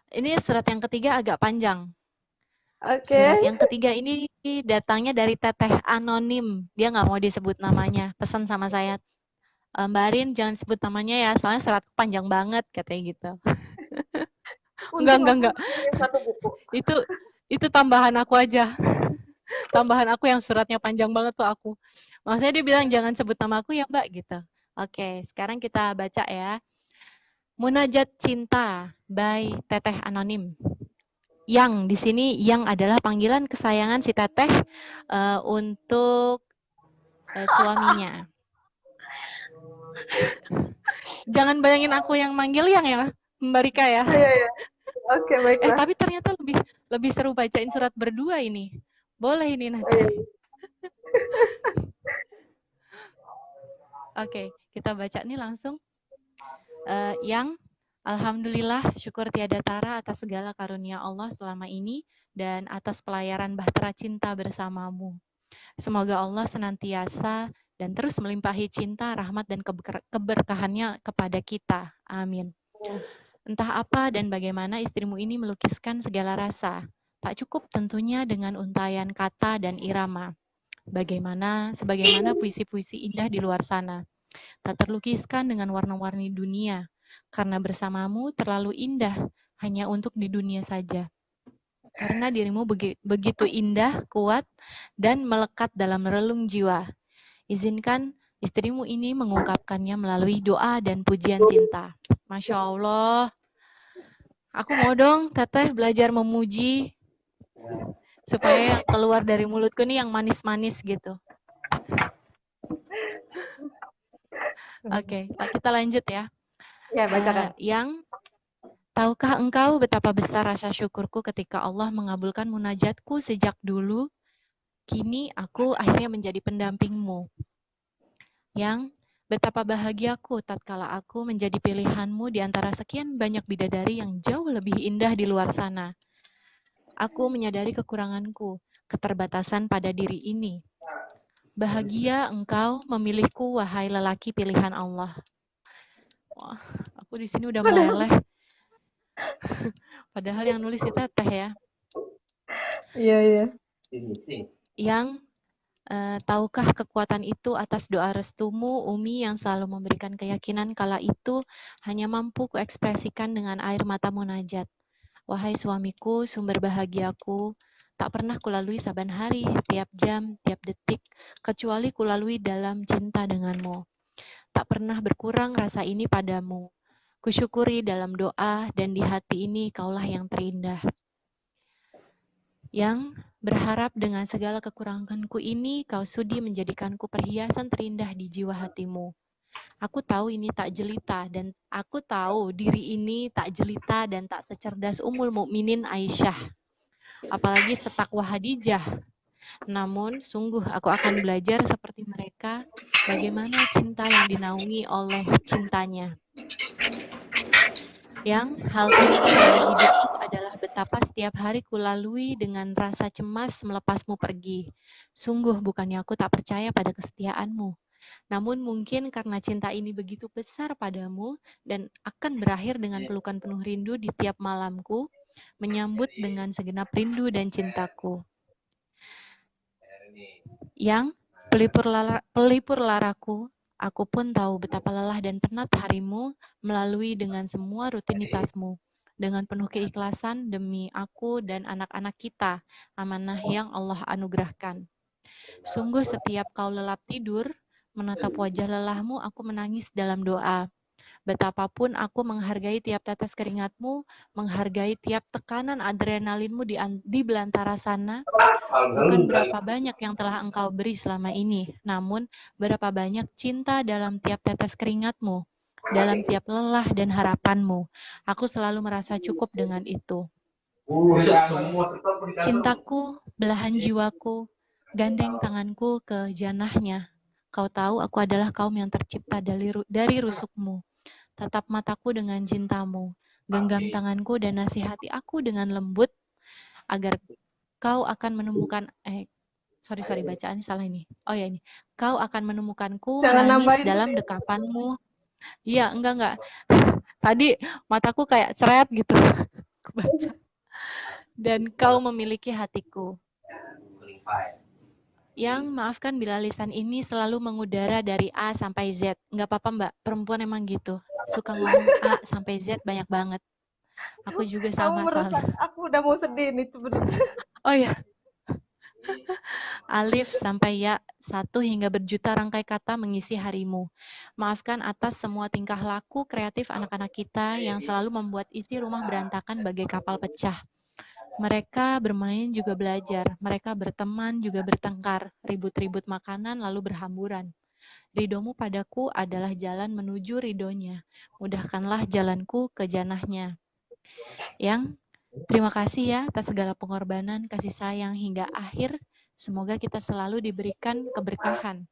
Ini surat yang ketiga agak panjang. Oke. Surat yang ketiga ini datangnya dari Teteh Anonim. Dia nggak mau disebut namanya. Pesan sama saya, Mbak Arin jangan sebut namanya ya, soalnya suratku panjang banget, katanya gitu. Untung aku Enggak. ngirim satu buku. Itu itu tambahan aku aja. Tambahan aku yang suratnya panjang banget tuh aku. Maksudnya dia bilang jangan sebut nama aku ya Mbak gitu. Oke, sekarang kita baca ya. Munajat Cinta by Teteh Anonim. Yang di sini yang adalah panggilan kesayangan si Teteh untuk suaminya. Jangan bayangin aku yang manggil yang ya, Mbak Rika ya. Oh, iya, iya. Oke, baiklah. Tapi ternyata lebih lebih seru bacain surat berdua ini. Boleh ini Oh, iya, nanti. iya. Oke, kita baca nih langsung. Yang Alhamdulillah, syukur tiada tara atas segala karunia Allah selama ini dan atas pelayaran bahtera cinta bersamamu. Semoga Allah senantiasa dan terus melimpahi cinta, rahmat, dan keberkahannya kepada kita. Amin. Entah apa dan bagaimana istrimu ini melukiskan segala rasa. Tak cukup tentunya dengan untayan kata dan irama. Sebagaimana puisi-puisi indah di luar sana. Tak terlukiskan dengan warna-warni dunia. Karena bersamamu terlalu indah, hanya untuk di dunia saja. Karena dirimu begitu indah, kuat, dan melekat dalam relung jiwa. Izinkan istrimu ini mengungkapkannya melalui doa dan pujian cinta. Masya Allah. Aku mau dong, Teteh, belajar memuji supaya keluar dari mulutku nih yang manis-manis gitu. Oke, kita lanjut ya. Ya, bacakan. Yang tahukah engkau betapa besar rasa syukurku ketika Allah mengabulkan munajatku sejak dulu? Kini aku akhirnya menjadi pendampingmu. Yang betapa bahagiaku tatkala aku menjadi pilihanmu di antara sekian banyak bidadari yang jauh lebih indah di luar sana. Aku menyadari kekuranganku, keterbatasan pada diri ini. Bahagia engkau memilihku, wahai lelaki pilihan Allah. Wah, aku di sini udah Aduh. meleleh. Padahal yang nulis itu Teh ya. Iya, iya. Yang tahukah kekuatan itu atas doa restumu, Umi, yang selalu memberikan keyakinan kala itu hanya mampu kuekspresikan dengan air mata munajat. Wahai suamiku, sumber bahagiaku, tak pernah kulalui saban hari, tiap jam, tiap detik, kecuali kulalui dalam cinta denganmu. Tak pernah berkurang rasa ini padamu. Kusyukuri dalam doa dan di hati ini kaulah yang terindah. Yang berharap dengan segala kekuranganku ini kau sudi menjadikanku perhiasan terindah di jiwa hatimu. Aku tahu ini tak jelita dan aku tahu diri ini tak jelita dan tak secerdas Ummul Mukminin Aisyah, apalagi setakwa Hadijah. Namun sungguh aku akan belajar seperti mereka bagaimana cinta yang dinaungi oleh cintanya. Yang hal terlucu dalam hidupku adalah betapa setiap hari kulalui dengan rasa cemas melepasmu pergi. Sungguh bukannya aku tak percaya pada kesetiaanmu. Namun mungkin karena cinta ini begitu besar padamu dan akan berakhir dengan pelukan penuh rindu di tiap malamku, menyambut dengan segenap rindu dan cintaku. Yang pelipur laraku, aku pun tahu betapa lelah dan penat harimu melalui dengan semua rutinitasmu. Dengan penuh keikhlasan demi aku dan anak-anak kita, amanah yang Allah anugerahkan. Sungguh setiap kau lelap tidur, menatap wajah lelahmu, aku menangis dalam doa. Betapapun aku menghargai tiap tetes keringatmu, menghargai tiap tekanan adrenalinmu di belantara sana, bukan berapa banyak yang telah engkau beri selama ini, namun berapa banyak cinta dalam tiap tetes keringatmu, dalam tiap lelah dan harapanmu. Aku selalu merasa cukup dengan itu. Cintaku, belahan jiwaku, gandeng tanganku ke janahnya. Kau tahu aku adalah kaum yang tercipta dari rusukmu. Tatap mataku dengan cintamu. Genggam tanganku dan nasihati aku dengan lembut agar kau akan menemukan sorry bacaan salah ini. Oh ya ini. Kau akan menemukanku Jangan menangis nambahin. dalam dekapanmu. Iya, enggak. Tadi mataku kayak ceret gitu. aku baca. Dan kau memiliki hatiku. Yang maafkan bila lisan ini selalu mengudara dari A sampai Z. Nggak apa-apa Mbak, perempuan emang gitu. Suka ngomong A sampai Z banyak banget. Aku juga Kamu sama merusak, soalnya. aku udah mau sedih nih sebenarnya. Oh ya, alif sampai ya, 1 hingga berjuta rangkai kata mengisi harimu. Maafkan atas semua tingkah laku kreatif anak-anak kita yang selalu membuat isi rumah berantakan bagai kapal pecah. Mereka bermain juga belajar, mereka berteman juga bertengkar, ribut-ribut makanan lalu berhamburan. Ridomu padaku adalah jalan menuju ridonya. Mudahkanlah jalanku ke janahnya. Yang terima kasih ya atas segala pengorbanan, kasih sayang hingga akhir. Semoga kita selalu diberikan keberkahan.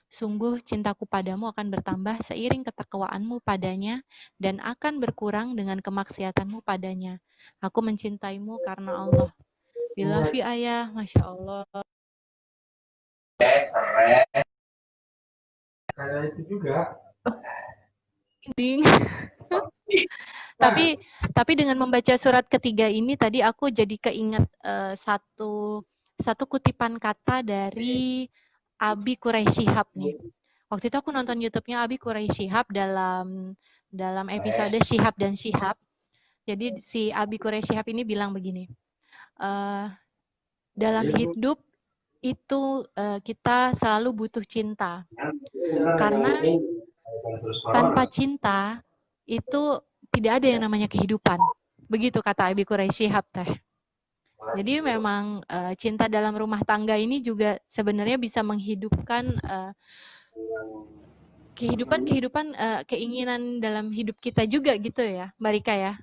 Sungguh cintaku padamu akan bertambah seiring ketakwaanmu padanya dan akan berkurang dengan kemaksiatanmu padanya. Aku mencintaimu karena Allah. Bilafi ayah, Masya Allah. Karena itu juga. Tapi dengan membaca surat ketiga ini tadi aku jadi keinget satu kutipan kata dari Abi Quraisy Shihab nih. Waktu itu aku nonton YouTube-nya Abi Quraisy Shihab dalam episode Shihab dan Shihab. Jadi si Abi Quraisy Shihab ini bilang begini, dalam hidup itu kita selalu butuh cinta. Karena tanpa cinta itu tidak ada yang namanya kehidupan. Begitu kata Abi Quraisy Shihab teh. Jadi memang cinta dalam rumah tangga ini juga sebenarnya bisa menghidupkan kehidupan keinginan dalam hidup kita juga gitu ya, Mbak Rika ya.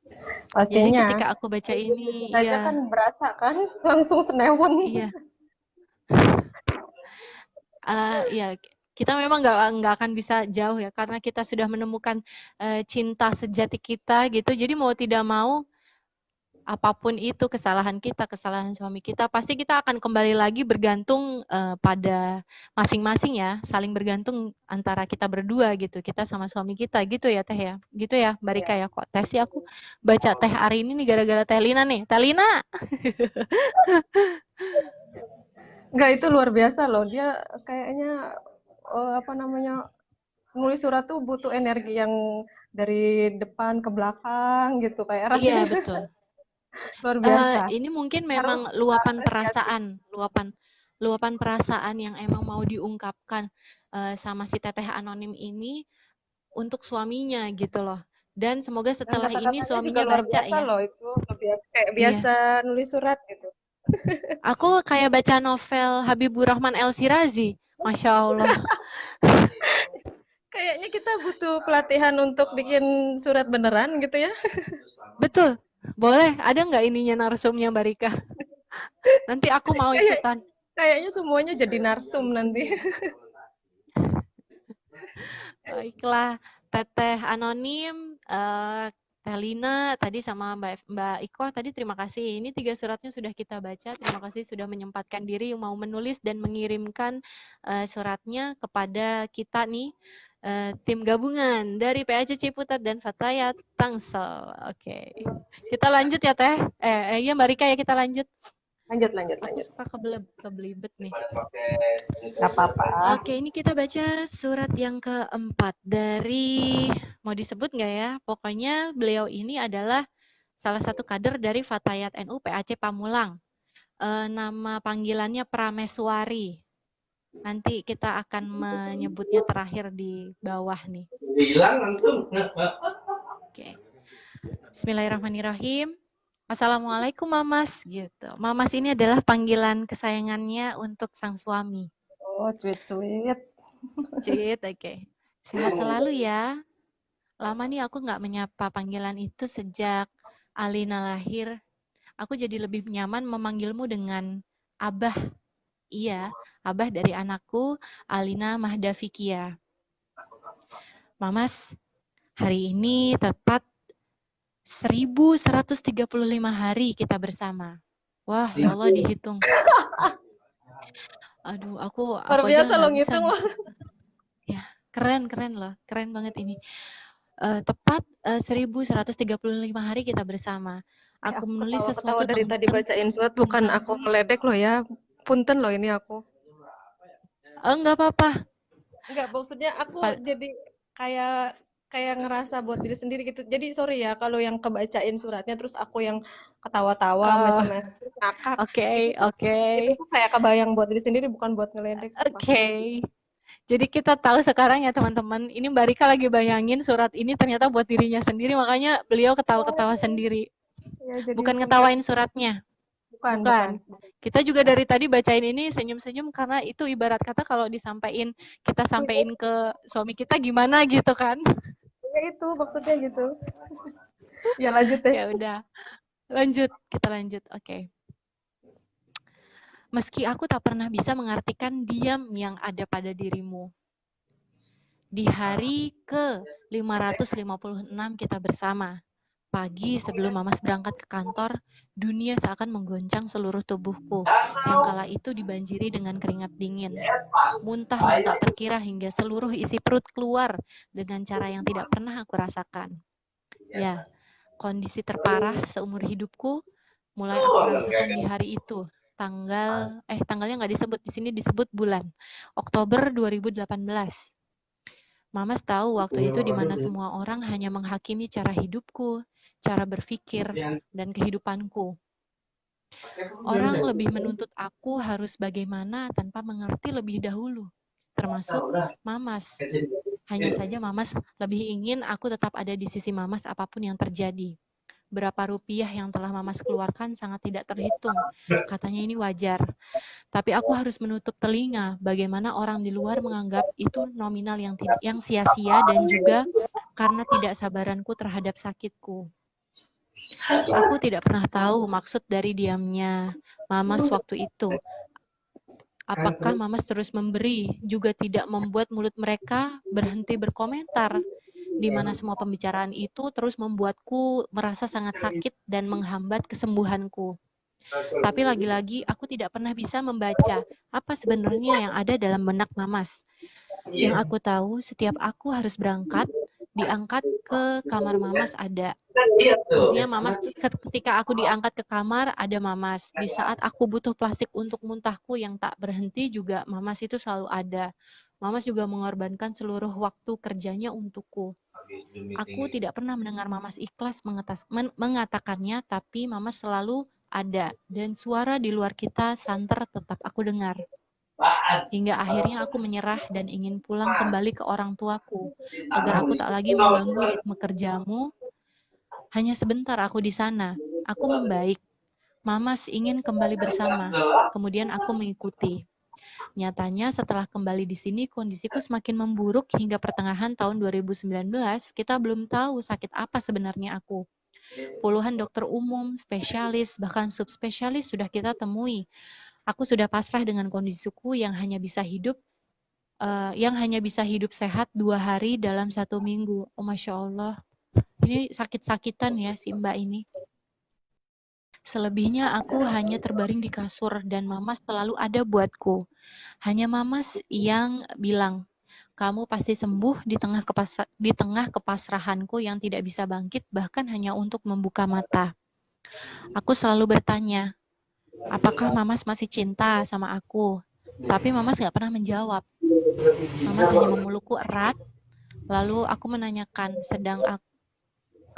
Jadi Pastinya. ketika aku baca ini, Saja ya, kan berasa kan, langsung senewan. iya, ya kita memang nggak akan bisa jauh ya karena kita sudah menemukan cinta sejati kita gitu. Jadi mau tidak mau apapun itu kesalahan kita, kesalahan suami kita, pasti kita akan kembali lagi bergantung pada masing-masing ya, saling bergantung antara kita berdua gitu, kita sama suami kita gitu ya Teh ya, gitu ya Mbak Rika ya. Kok Teh sih aku baca Teh hari ini nih gara-gara Teh Lina nih, Teh Lina. Enggak, itu luar biasa loh, dia kayaknya apa namanya, nulis surat tuh butuh energi yang dari depan ke belakang gitu kayak Iya rasanya. betul. Luar biasa. Ini mungkin Harus memang kita apresiasi. luapan perasaan yang emang mau diungkapkan sama si Teteh Anonim ini untuk suaminya gitu loh. Dan semoga Dan setelah ini kata-katanya juga suaminya luar baca biasa ya. loh itu, kayak Iya. biasa nulis surat gitu. Aku kayak baca novel Habibur Rahman El Sirazi. Masya Allah. Kayaknya kita butuh pelatihan untuk bikin surat beneran gitu ya. Betul. Boleh. Ada nggak ininya narsumnya Mbak Rika? Nanti aku mau ikutan. Kayaknya semuanya jadi narsum nanti. Baiklah, Teteh Anonim, Teh Lina tadi sama Mbak Iko tadi terima kasih. Ini 3 suratnya sudah kita baca. Terima kasih sudah menyempatkan diri mau menulis dan mengirimkan suratnya kepada kita nih, tim gabungan dari PAJ Ciputat dan Fatayat Tangsel. Oke. Kita lanjut ya Teh. Iya Mbak Rika ya kita lanjut. Lanjut. Aku suka kebelibet nih. Gak apa-apa. Oke, ini kita baca surat yang keempat dari, mau disebut nggak ya? Pokoknya beliau ini adalah salah satu kader dari Fatayat NU PAC Pamulang. Nama panggilannya Prameswari. Nanti kita akan menyebutnya terakhir di bawah nih. Hilang langsung. Oke. Bismillahirrahmanirrahim. Assalamualaikum Mamas gitu. Mamas ini adalah panggilan kesayangannya untuk sang suami. Oh, cuit. Cuit, oke. Sehat selalu ya. Lama nih aku nggak menyapa panggilan itu sejak Alina lahir. Aku jadi lebih nyaman memanggilmu dengan Abah. Iya, Abah dari anakku Alina Mahdafikia. Mamas, hari ini tepat 1135 hari kita bersama. Wah, ya Allah dihitung. Aduh, aku Luar aja biasa nggak loh bisa ngitung loh. Ya, keren loh, keren banget ini. tepat 1135 hari kita bersama. Aku Aku menulis ketawa-ketawa sesuatu dari tadi bacain surat, bukan tentang aku ngeledek loh ya. Punten loh ini aku. enggak apa-apa. Enggak, maksudnya aku jadi kayak kayak ngerasa buat diri sendiri gitu. Jadi sorry ya kalau yang kebacain suratnya terus aku yang ketawa-tawa, Oh, mesem-mesem, ngakak. oke, Itu oke. itu tuh kayak kebayang buat diri sendiri bukan buat ngeledek sumpah. Oke. Jadi kita tahu sekarang ya teman-teman, ini Mbak Rika lagi bayangin surat ini ternyata buat dirinya sendiri, makanya beliau ketawa-ketawa sendiri. Ya jadi Bukan mengingat ngetawain suratnya, bukan bukan. bukan. Kita juga dari tadi bacain ini senyum-senyum karena itu ibarat kata kalau disampaikan, kita sampaikan ke suami kita gimana gitu kan. Ya itu maksudnya gitu. Ya lanjut deh. Ya udah, lanjut, kita lanjut. Oke. Meski aku tak pernah bisa mengartikan diam yang ada pada dirimu. Di hari ke-556 kita bersama. Pagi sebelum Mamas berangkat ke kantor, dunia seakan menggoncang seluruh tubuhku, yang kala itu dibanjiri dengan keringat dingin. Muntah yang tak terkira hingga seluruh isi perut keluar dengan cara yang tidak pernah aku rasakan. Ya, kondisi terparah seumur hidupku mulai aku rasakan di hari itu. Tanggalnya nggak disebut di sini, disebut bulan. Oktober 2018. Mamas tahu waktu itu di mana semua orang hanya menghakimi cara hidupku, cara berpikir, dan kehidupanku. Orang lebih menuntut aku harus bagaimana tanpa mengerti lebih dahulu, termasuk Mamas. Hanya saja Mamas lebih ingin aku tetap ada di sisi Mamas apapun yang terjadi. Berapa rupiah yang telah Mamas keluarkan sangat tidak terhitung. Katanya ini wajar. Tapi aku harus menutup telinga bagaimana orang di luar menganggap itu nominal yang sia-sia dan juga karena tidak sabaranku terhadap sakitku. Aku tidak pernah tahu maksud dari diamnya Mamas waktu itu. Apakah Mamas terus memberi juga tidak membuat mulut mereka berhenti berkomentar, di mana semua pembicaraan itu terus membuatku merasa sangat sakit dan menghambat kesembuhanku. Tapi lagi-lagi aku tidak pernah bisa membaca apa sebenarnya yang ada dalam benak Mamas. Yang aku tahu setiap aku harus berangkat, diangkat ke kamar Mamas ada. Maksudnya Mamas ketika aku diangkat ke kamar ada Mamas. Di saat aku butuh plastik untuk muntahku yang tak berhenti juga Mamas itu selalu ada. Mamas juga mengorbankan seluruh waktu kerjanya untukku. Aku tidak pernah mendengar Mamas ikhlas mengatakannya, tapi Mamas selalu ada, dan suara di luar kita santer tetap aku dengar. Hingga akhirnya aku menyerah dan ingin pulang kembali ke orang tuaku, agar aku tak lagi mengganggu ritme kerjamu. Hanya sebentar aku di sana, aku membaik. Mamas ingin kembali bersama, kemudian aku mengikuti. Nyatanya setelah kembali di sini kondisiku semakin memburuk hingga pertengahan tahun 2019, kita belum tahu sakit apa sebenarnya aku. Puluhan dokter umum, spesialis, bahkan subspesialis sudah kita temui. Aku sudah pasrah dengan kondisiku yang hanya bisa hidup sehat 2 hari dalam 1 minggu. Oh Masya Allah, ini sakit-sakitan ya si Mbak ini. Selebihnya aku hanya terbaring di kasur dan Mamas selalu ada buatku. Hanya Mamas yang bilang, kamu pasti sembuh di tengah kepasrahanku yang tidak bisa bangkit bahkan hanya untuk membuka mata. Aku selalu bertanya, apakah Mamas masih cinta sama aku? Tapi Mamas gak pernah menjawab. Mamas hanya memelukku erat, lalu aku menanyakan,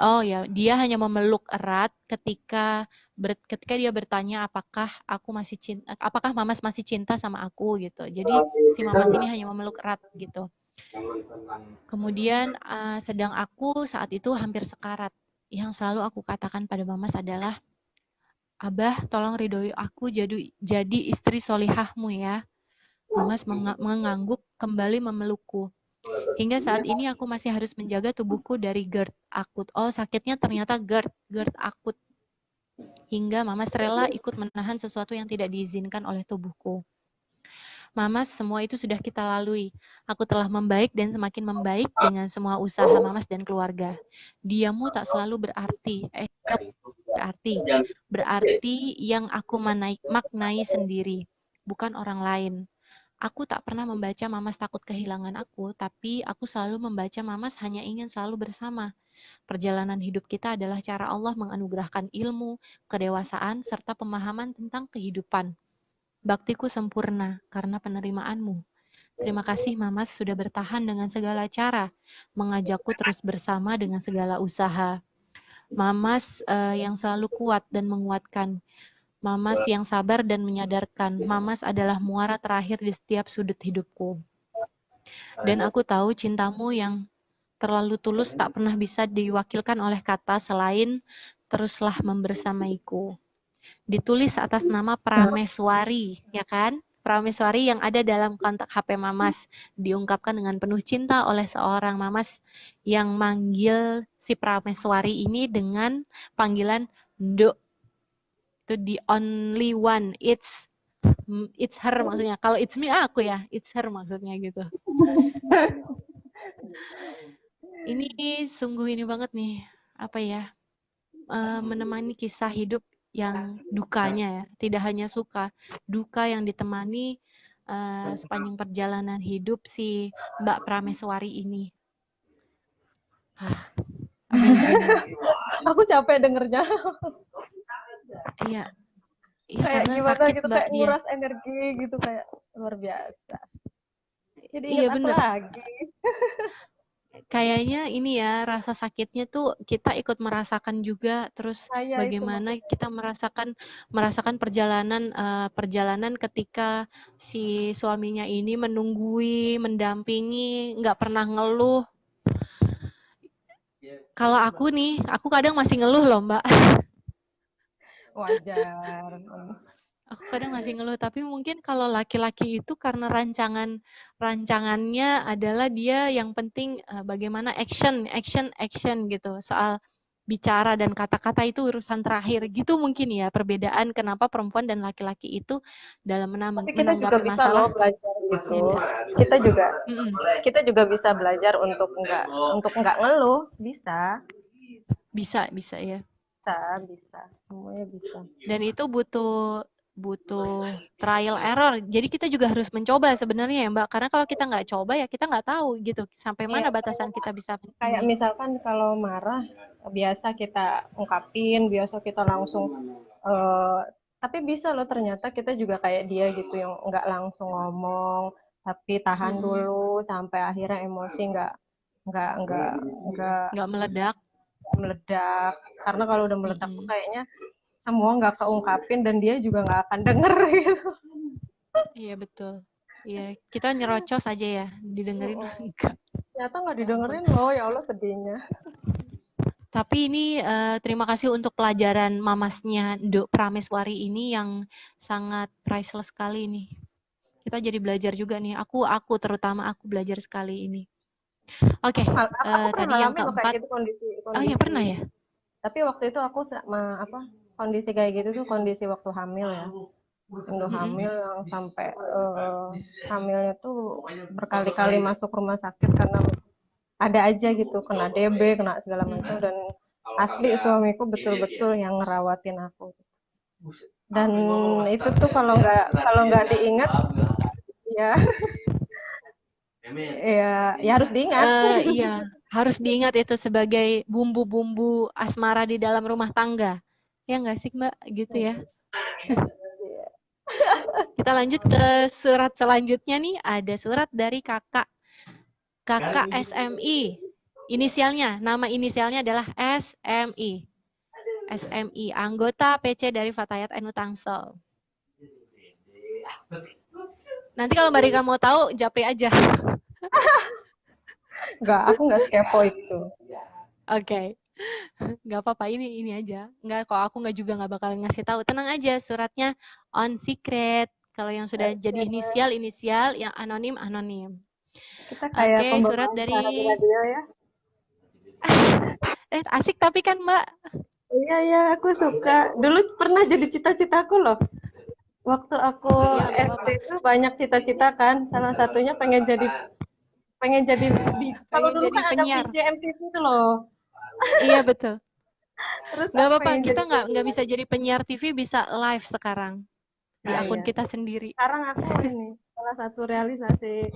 oh ya, dia hanya memeluk erat ketika dia bertanya apakah Mamas masih cinta sama aku gitu. Jadi si Mamas ini hanya memeluk erat gitu. Kemudian sedang aku saat itu hampir sekarat. Yang selalu aku katakan pada Mamas adalah, Abah, tolong ridhoi aku jadi istri solihahmu ya. Mamas mengangguk kembali memelukku. Hingga saat ini aku masih harus menjaga tubuhku dari GERD akut. Oh, sakitnya ternyata GERD akut. Hingga Mamas rela ikut menahan sesuatu yang tidak diizinkan oleh tubuhku. Mamas, semua itu sudah kita lalui. Aku telah membaik dan semakin membaik dengan semua usaha Mamas dan keluarga. Diamu tak selalu berarti yang aku maknai sendiri, bukan orang lain. Aku tak pernah membaca Mamas takut kehilangan aku, tapi aku selalu membaca Mamas hanya ingin selalu bersama. Perjalanan hidup kita adalah cara Allah menganugerahkan ilmu, kedewasaan, serta pemahaman tentang kehidupan. Baktiku sempurna karena penerimaanmu. Terima kasih Mamas sudah bertahan dengan segala cara, mengajakku terus bersama dengan segala usaha. Mamas yang selalu kuat dan menguatkan. Mamas yang sabar dan menyadarkan. Mamas adalah muara terakhir di setiap sudut hidupku. Dan aku tahu cintamu yang terlalu tulus tak pernah bisa diwakilkan oleh kata selain teruslah membersamaiku. Ditulis atas nama Prameswari, ya kan? Prameswari yang ada dalam kontak HP Mamas. Diungkapkan dengan penuh cinta oleh seorang Mamas yang manggil si Prameswari ini dengan panggilan Nduk. Itu the only one. It's her maksudnya. Kalau it's me aku ya, it's her maksudnya gitu. Ini sungguh ini banget nih, apa ya? Menemani kisah hidup yang dukanya ya, tidak hanya suka, duka yang ditemani sepanjang perjalanan hidup si Mbak Prameswari ini. Amazing. Aku capek dengernya. Iya, iya Kayak karena gimana sakit gitu, Mbak kayak dia. nguras energi gitu, kayak luar biasa. Jadi Iya ingat aku bener. lagi. Kayaknya ini ya rasa sakitnya tuh kita ikut merasakan juga, terus Saya itu bagaimana maksudnya. kita merasakan perjalanan ketika si suaminya ini menunggui, mendampingi, nggak pernah ngeluh. Kalau aku nih, aku kadang masih ngeluh loh Mbak. Wajar. Aku kadang masih ngeluh, tapi mungkin kalau laki-laki itu karena rancangannya adalah dia yang penting bagaimana action gitu. Soal bicara dan kata-kata itu urusan terakhir gitu mungkin ya perbedaan kenapa perempuan dan laki-laki itu dalam Tapi kita juga menanggapi bisa loh masalah belajar gitu. mindset. Kita juga Mm-mm. kita juga bisa belajar untuk nggak ngeluh. Bisa, Bisa ya. bisa. Semuanya bisa. Dan itu butuh trial error. Jadi kita juga harus mencoba sebenarnya ya Mbak. Karena kalau kita nggak coba ya kita nggak tahu gitu sampai Iya, mana batasan kita bisa kayak ini. misalkan kalau marah biasa kita ungkapin, biasa kita langsung eh, tapi bisa loh ternyata kita juga kayak dia gitu yang nggak langsung ngomong, tapi tahan dulu sampai akhirnya emosi nggak nggak nggak Nggak meledak. meledak. Karena kalau udah meledak tuh kayaknya semua nggak keungkapin dan dia juga nggak akan denger gitu. Iya betul. Iya, kita nyerocos aja ya, didengerin enggak. Ternyata nggak Ya ampun. didengerin loh, ya Allah sedihnya. Tapi ini terima kasih untuk pelajaran mamasnya Nduk Prameswari ini yang sangat priceless sekali nih. Kita jadi belajar juga nih. Aku terutama aku belajar sekali ini. Oke, Aku pernah tadi yang ngalamin loh kayak keempat. gitu kondisi Oh ya kondisi. pernah ya? Tapi waktu itu aku kondisi kayak gitu tuh kondisi waktu hamil ya. Untuk hamil yang sampai hamilnya tuh berkali-kali masuk rumah sakit karena ada aja gitu kena DB, kena segala macam dan asli suamiku betul-betul yang ngerawatin aku. Dan itu tuh kalau nggak diingat ya ya harus diingat. Iya, harus diingat itu sebagai bumbu-bumbu asmara di dalam rumah tangga. Ya nggak sih Mbak? Gitu ya. Kita lanjut ke surat selanjutnya nih. Ada surat dari kakak SMI. Inisialnya, nama inisialnya adalah SMI. SMI, anggota PC dari Fatayat NU Tangsel. Nanti kalau Mbak Rika mau tahu, japri aja. Aku nggak kepo itu. Oke. Nggak apa-apa, ini aja. Nggak, kalau aku nggak bakal ngasih tahu. Tenang aja, suratnya on secret. Kalau yang sudah jadi inisial, yang anonim. Kita kayak Oke, surat pembawa acara di dari... radio ya. asik tapi kan Mbak. Iya, aku suka. Dulu pernah jadi cita-citaku loh. Waktu aku SD itu banyak cita-cita kan. Salah satunya pengen jadi kalau dulu kan ada penyiar. VJ MTV itu loh. Iya betul. Terus Nggak aku apa-apa, pengen kita jadi nggak bisa jadi penyiar TV, bisa live sekarang di akun iya. kita sendiri. Sekarang aku ini salah satu realisasi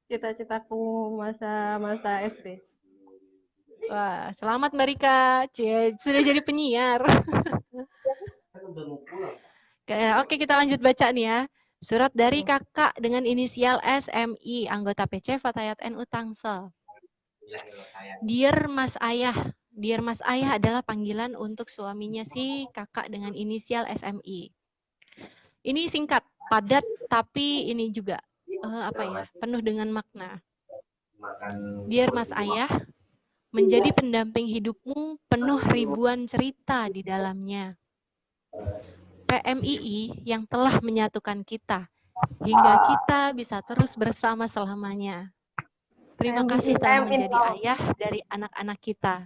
cita-citaku masa SD. Wah, selamat Mbak Rika. Cie, sudah jadi penyiar. Oke, kita lanjut baca nih ya. Surat dari kakak dengan inisial SMI, anggota PC Fatayat NU Tangsel. Dear Mas Ayah. Dear Mas Ayah adalah panggilan untuk suaminya si kakak dengan inisial SMI. Ini singkat, padat, tapi ini juga penuh dengan makna. Dear Mas Ayah, menjadi pendamping hidupmu penuh ribuan cerita di dalamnya. PMII yang telah menyatukan kita, hingga kita bisa terus bersama selamanya. Terima kasih telah menjadi ayah dari anak-anak kita.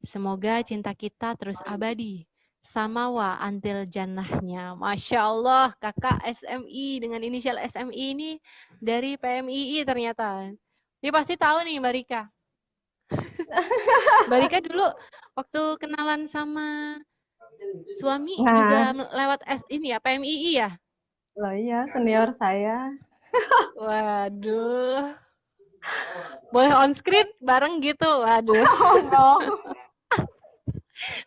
Semoga cinta kita terus abadi. Samawa antil jannahnya. Masya Allah, kakak SMI dengan inisial SMI ini dari PMII ternyata. Dia pasti tahu nih Mbak Rika. Mbak Rika dulu waktu kenalan sama suami juga lewat ini ya, PMII ya? Loh iya, senior saya. Waduh. Boleh on screen bareng gitu. Waduh. Oh no.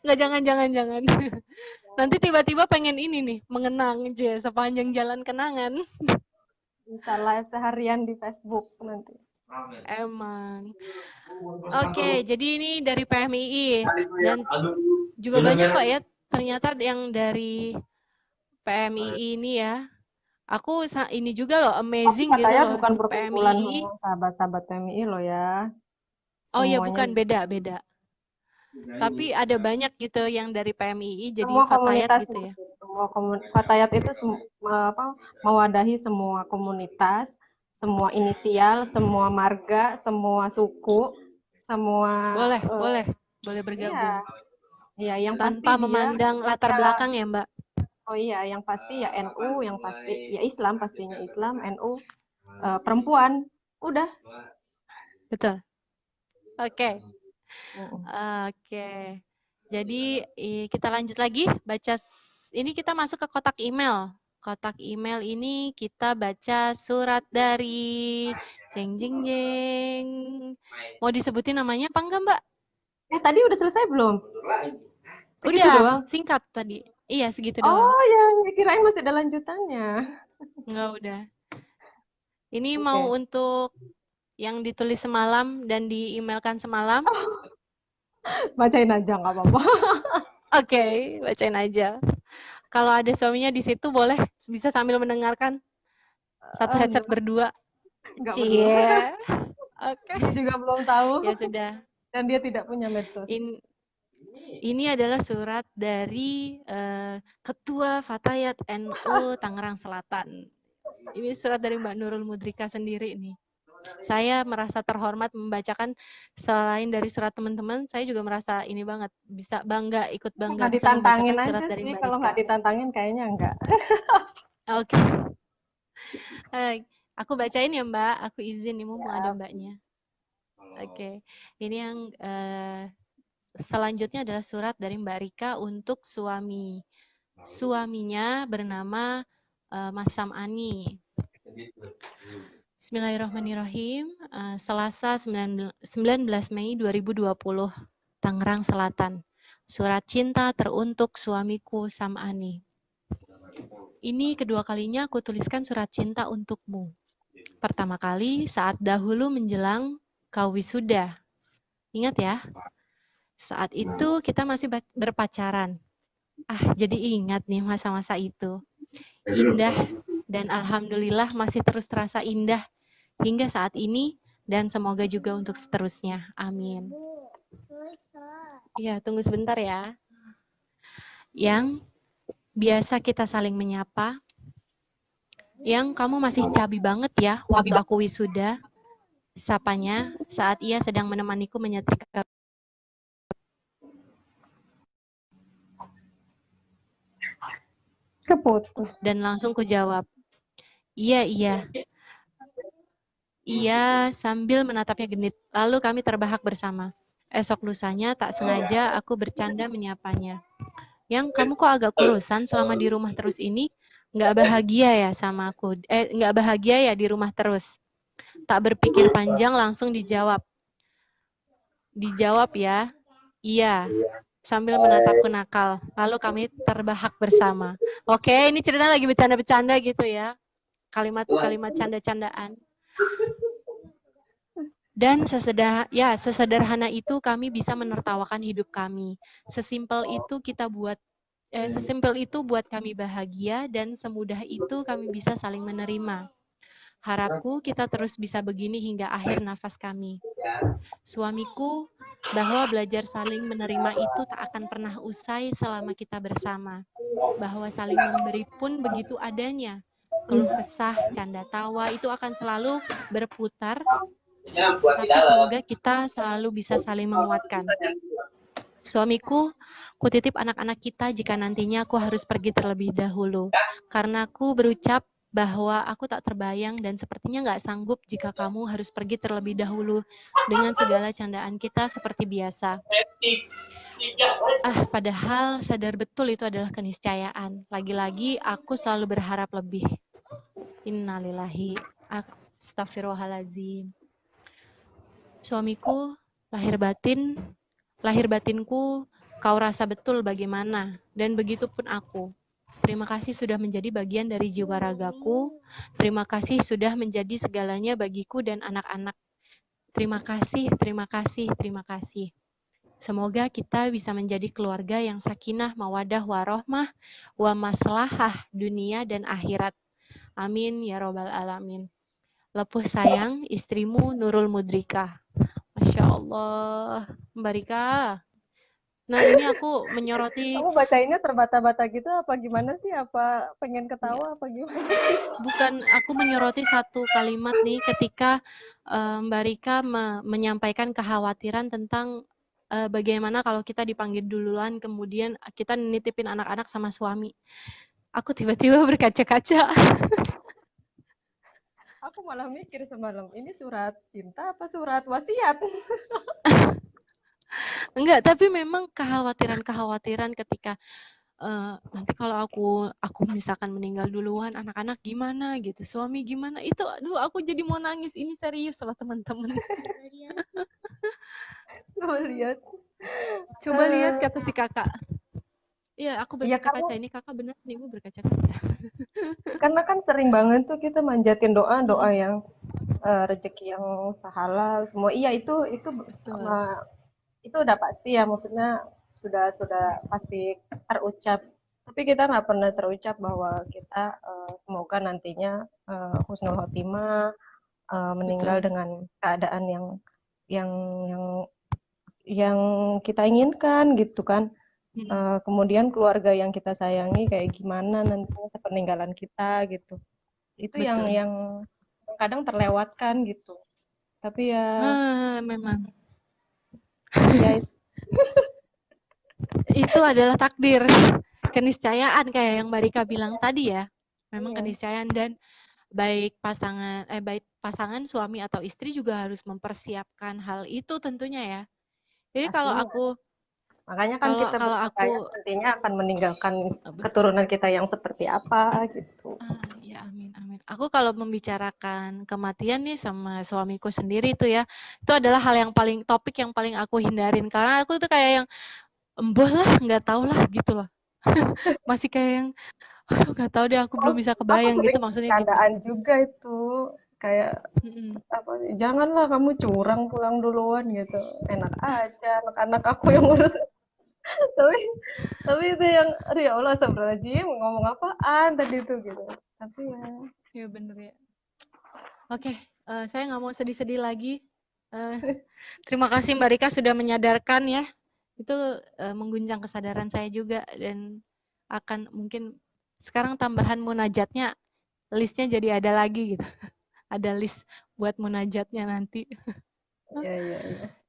Nggak, jangan. Nanti tiba-tiba pengen ini nih, mengenang aja sepanjang jalan kenangan. Bisa live seharian di Facebook nanti. Emang. Oke, jadi ini dari PMII. Dan juga banyak kok ya, ternyata yang dari PMII ini ya. Aku ini juga loh, amazing gitu loh. Bukan perkumpulan PMII. sahabat-sahabat PMII loh ya. Semuanya. Oh ya, bukan, beda. Tapi ada banyak gitu yang dari PMII jadi semua Fatayat gitu ya. Semua Fatayat itu mewadahi semua komunitas, semua inisial, semua marga, semua suku, semua. Boleh bergabung. Iya, yang tanpa pasti memandang latar belakang ya Mbak. Oh iya, yang pasti ya NU, yang pasti ya Islam, pastinya Islam, NU, perempuan, udah. Betul. Oke. Jadi kita lanjut lagi baca. Ini kita masuk ke kotak email. Kotak email ini kita baca surat dari jeng. Mau disebutin namanya apa enggak Mbak? Tadi udah selesai belum? Segitu udah, doang. Singkat tadi. Iya, segitu doang. Oh ya, kirain masih ada lanjutannya. Enggak, udah. Ini mau untuk yang ditulis semalam dan di-emailkan semalam. Bacain aja, nggak apa-apa. Oke, bacain aja. Kalau ada suaminya di situ boleh bisa sambil mendengarkan. Satu headset berdua. Cie. Oke. Dia juga belum tahu. Ya sudah. Dan dia tidak punya medsos. Ini adalah surat dari Ketua Fatayat NU Tangerang Selatan. Ini surat dari Mbak Nurul Mudrika sendiri nih. Saya merasa terhormat membacakan, selain dari surat teman-teman, saya juga merasa ini banget, bisa bangga, ikut bangga bisa membacakan surat dari Mbak Rika. Kalau nggak ditantangin kayaknya enggak. Oke. Aku bacain ya Mbak, aku izin nih mumpung ada Mbaknya. Oke. Ini yang selanjutnya adalah surat dari Mbak Rika untuk suami. Suaminya bernama Mas Samani. Bismillahirrahmanirrahim. Selasa 19 Mei 2020, Tangerang Selatan. Surat cinta teruntuk suamiku Samani. Ini kedua kalinya aku tuliskan surat cinta untukmu. Pertama kali saat dahulu menjelang kau wisuda. Ingat ya? Saat itu kita masih berpacaran. Jadi ingat nih masa-masa itu. Indah dan alhamdulillah masih terus terasa indah hingga saat ini dan semoga juga untuk seterusnya. Amin. Iya, tunggu sebentar ya. Yang biasa kita saling menyapa. Yang kamu masih cabi banget ya waktu aku wisuda. Sapanya saat ia sedang menemaniku menyetrika. Keputus. Dan langsung ku jawab, iya. Ia sambil menatapnya genit. Lalu kami terbahak bersama. Esok lusanya tak sengaja aku bercanda menyapanya. Yang kamu kok agak kurusan selama di rumah terus ini? nggak bahagia ya sama aku. Nggak bahagia ya di rumah terus. Tak berpikir panjang langsung dijawab. Dijawab ya, iya. Sambil menatapku nakal. Lalu kami terbahak bersama. Oke, ini cerita lagi bercanda-bercanda gitu ya. Kalimat-kalimat canda-candaan. Dan sesederhana itu kami bisa menertawakan hidup kami. Sesimpel itu buat kami bahagia dan semudah itu kami bisa saling menerima. Harapku kita terus bisa begini hingga akhir nafas kami. Suamiku bahwa belajar saling menerima itu tak akan pernah usai selama kita bersama. Bahwa saling memberi pun begitu adanya. Keluh kesah, canda tawa itu akan selalu berputar, tapi semoga kita selalu bisa saling menguatkan. Suamiku, kutitip anak-anak kita jika nantinya aku harus pergi terlebih dahulu. Karena aku berucap bahwa aku tak terbayang dan sepertinya nggak sanggup jika kamu harus pergi terlebih dahulu dengan segala candaan kita seperti biasa. Padahal sadar betul itu adalah keniscayaan. Lagi-lagi aku selalu berharap lebih. Innalillahi. Astagfirullahaladzim. Suamiku, lahir batinku, kau rasa betul bagaimana, dan begitu pun aku. Terima kasih sudah menjadi bagian dari jiwa ragaku. Terima kasih sudah menjadi segalanya bagiku dan anak-anak. Terima kasih, terima kasih, terima kasih. Semoga kita bisa menjadi keluarga yang sakinah, mawadah, warohmah, wa maslahah dunia dan akhirat. Amin ya robbal alamin. Lepuh sayang, istrimu Nurul Mudrika. Masya Allah, Mbak Rika. Nah, ini aku menyoroti. Kamu bacainnya terbata-bata gitu apa gimana sih? Apa pengen Enggak, ketawa apa gimana? bukan, aku menyoroti satu kalimat nih ketika Mbak Rika menyampaikan kekhawatiran tentang bagaimana kalau kita dipanggil duluan, kemudian kita nitipin anak-anak sama suami. Aku tiba-tiba berkaca-kaca. Aku malah mikir semalam, ini surat cinta apa surat wasiat? Enggak, tapi memang kekhawatiran-kekhawatiran ketika nanti kalau aku misalkan meninggal duluan, anak-anak gimana gitu, suami gimana, itu aduh aku jadi mau nangis, ini serius loh teman-teman. Coba lihat. Coba lihat kata si kakak. Iya, aku Iya berkaca-kaca, ini kakak benar nih, ibu berkaca-kaca. karena kan sering banget tuh kita manjatin doa-doa yang rezeki yang sehalal semua. Iya itu Betul. itu udah pasti ya, maksudnya sudah pasti terucap. Tapi kita nggak pernah terucap bahwa kita semoga nantinya husnul khotimah, meninggal Betul. dengan keadaan yang yang yang kita inginkan gitu kan. Kemudian keluarga yang kita sayangi kayak gimana nanti peninggalan kita gitu. Itu yang Betul. kadang terlewatkan gitu. Tapi ya Memang ya itu adalah takdir, keniscayaan kayak yang Mbak Rika bilang tadi ya. Memang ya, keniscayaan, dan baik pasangan suami atau istri juga harus mempersiapkan hal itu tentunya ya. Jadi pastinya. Makanya kan kita kalau aku berpakaian nantinya akan meninggalkan keturunan kita yang seperti apa gitu. ya amin amin. Aku kalau membicarakan kematian nih sama suamiku sendiri tuh ya, itu adalah hal yang paling topik yang paling aku hindarin, karena aku tuh kayak yang emboh lah, nggak tahu lah gitu loh. Masih kayak yang aduh nggak tahu deh, aku belum bisa Aku kebayang gitu sering maksudnya gimana. bercandaan juga itu kayak apa, janganlah kamu curang pulang duluan gitu, enak aja anak-anak aku yang ngurus. tapi tapi itu yang aduh ya Allah astagfirullahaladzim ngomong apaan tadi itu gitu. Tapi ya Ya bener ya. Oke, saya nggak mau sedih-sedih lagi. Terima kasih Mbak Rika sudah menyadarkan ya. Itu mengguncang kesadaran saya juga, dan akan mungkin sekarang tambahan munajatnya, listnya jadi ada lagi gitu. Ada list buat munajatnya nanti. ya.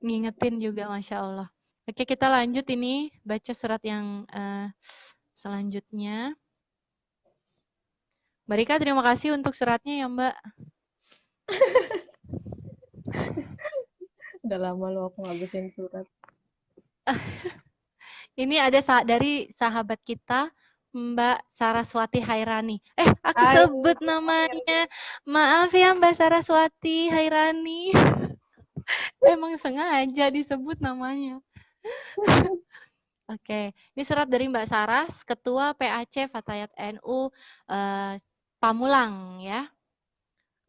Ngingetin juga, Masya Allah. Oke, kita lanjut ini, baca surat yang selanjutnya. Mbak Rika, terima kasih untuk suratnya ya Mbak. Udah lama lo aku ngabisin surat. Ini ada dari sahabat kita, Mbak Saraswati Hairani. Aku Hai, sebut namanya. Maaf ya Mbak Saraswati Hairani. Emang sengaja disebut namanya. Oke, ini surat dari Mbak Saras, Ketua PAC Fatayat NU Pamulang ya.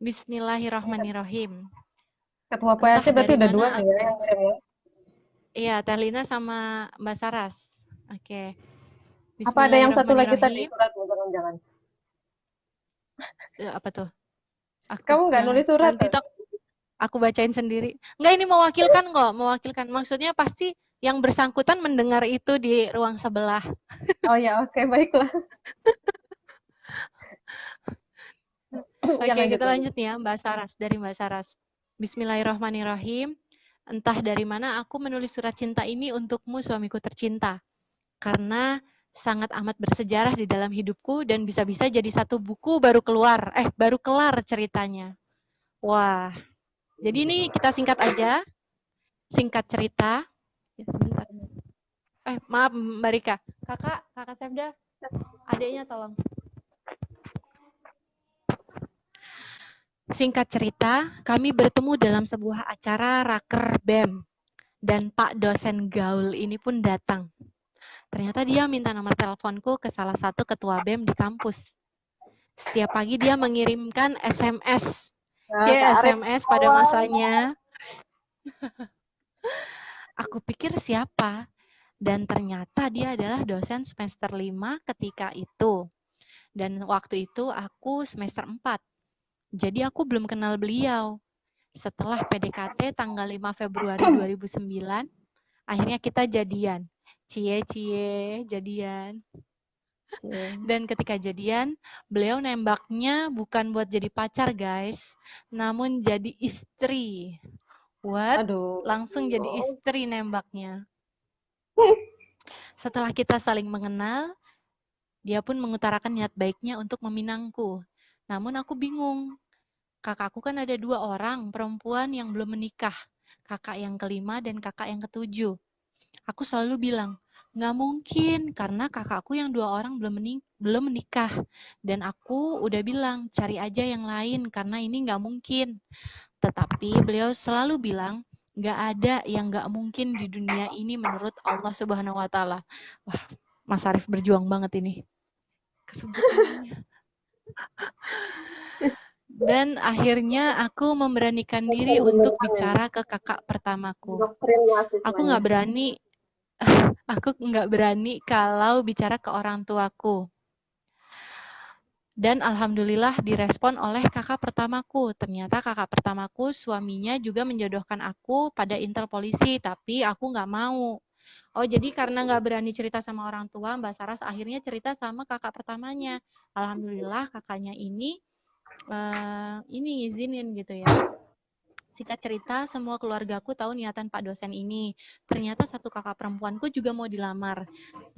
Bismillahirrahmanirrahim. ketua Entah PAC berarti dari udah dua mana nih ya yang kirim ya. Iya, Teh Lina sama Mbak Saras. Oke. Apa ada yang satu lagi tadi Bismillahirrahmanirrahim. suratmu, jangan-jangan? Apa tuh? Aku Kamu nggak yang nulis surat nanti tuh? aku bacain sendiri. Enggak, ini mewakilkan kok, mewakilkan. Maksudnya pasti yang bersangkutan mendengar itu di ruang sebelah. Oh ya, oke, baiklah. Ya, Oke, lanjut, kita lanjut. lanjut ya, Mbak Saras, dari Mbak Saras. Bismillahirrahmanirrahim. Entah dari mana aku menulis surat cinta ini untukmu, suamiku tercinta. Karena sangat amat bersejarah di dalam hidupku dan bisa-bisa jadi satu buku baru kelar ceritanya. Wah, jadi ini kita singkat aja, singkat cerita. Sebentar. Maaf Mbak Rika. Kakak Sevda, adiknya tolong. Singkat cerita, kami bertemu dalam sebuah acara raker BEM dan Pak dosen gaul ini pun datang. Ternyata dia minta nomor teleponku ke salah satu ketua BEM di kampus. Setiap pagi dia mengirimkan SMS. Nah, Kak Ya, Arif. SMS pada masanya. Aku pikir siapa? Dan ternyata dia adalah dosen semester 5 ketika itu. Dan waktu itu aku semester 4. Jadi aku belum kenal beliau. Setelah PDKT tanggal 5 Februari 2009, akhirnya kita jadian. Cie, jadian. Dan ketika jadian, beliau nembaknya bukan buat jadi pacar, guys. Namun jadi istri. What? Aduh. Langsung jadi istri nembaknya. Setelah kita saling mengenal, dia pun mengutarakan niat baiknya untuk meminangku. Namun aku bingung. Kakakku kan ada 2 orang perempuan yang belum menikah. Kakak yang kelima dan kakak yang ketujuh. Aku selalu bilang, nggak mungkin karena kakakku yang 2 orang belum menikah. Dan aku udah bilang, cari aja yang lain karena ini nggak mungkin. Tetapi beliau selalu bilang, nggak ada yang nggak mungkin di dunia ini menurut Allah Subhanahu Wa Taala. Wah, Mas Arief berjuang banget ini. Kesebut namanya. Dan akhirnya aku memberanikan diri untuk bicara ke kakak pertamaku. Aku nggak berani, kalau bicara ke orang tuaku. Dan alhamdulillah direspon oleh kakak pertamaku. Ternyata kakak pertamaku suaminya juga menjodohkan aku pada intel polisi, tapi aku nggak mau. Oh, jadi karena nggak berani cerita sama orang tua, Mbak Saras akhirnya cerita sama kakak pertamanya. Alhamdulillah kakaknya ini ngizinin gitu ya. Singkat cerita, semua keluargaku tahu niatan Pak dosen ini. Ternyata satu kakak perempuanku juga mau dilamar.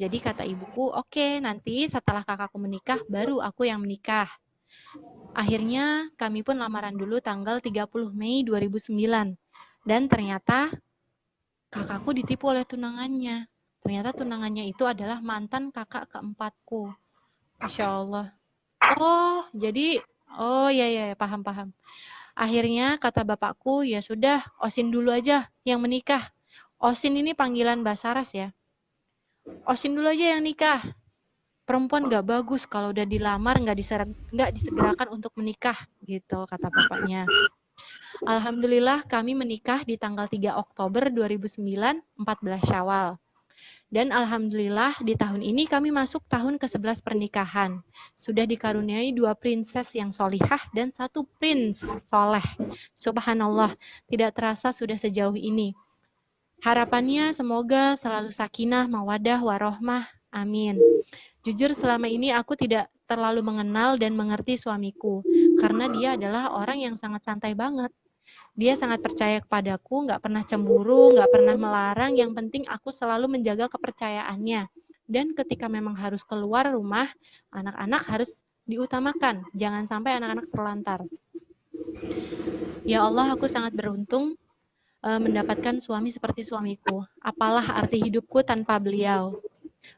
Jadi kata ibuku, oke, nanti setelah kakakku menikah, baru aku yang menikah. Akhirnya kami pun lamaran dulu tanggal 30 Mei 2009. Dan ternyata kakakku ditipu oleh tunangannya. Ternyata tunangannya itu adalah mantan kakak keempatku. Masya Allah. Oh, jadi, oh ya, paham. Akhirnya kata bapakku, ya sudah, Osin dulu aja yang menikah. Osin ini panggilan Mbak Saras ya. Osin dulu aja yang nikah. Perempuan gak bagus kalau udah dilamar nggak disegerakan untuk menikah gitu kata bapaknya. Alhamdulillah kami menikah di tanggal 3 Oktober 2009, 14 Syawal. Dan alhamdulillah di tahun ini kami masuk tahun ke-11 pernikahan. Sudah dikaruniai 2 prinses yang solihah dan 1 prince soleh. Subhanallah, tidak terasa sudah sejauh ini. Harapannya semoga selalu sakinah, mawadah, warohmah. Amin. Jujur selama ini aku tidak terlalu mengenal dan mengerti suamiku. Karena dia adalah orang yang sangat santai banget. Dia sangat percaya kepadaku, nggak pernah cemburu, nggak pernah melarang, yang penting aku selalu menjaga kepercayaannya. Dan ketika memang harus keluar rumah, anak-anak harus diutamakan, jangan sampai anak-anak terlantar. Ya Allah, aku sangat beruntung mendapatkan suami seperti suamiku. Apalah arti hidupku tanpa beliau.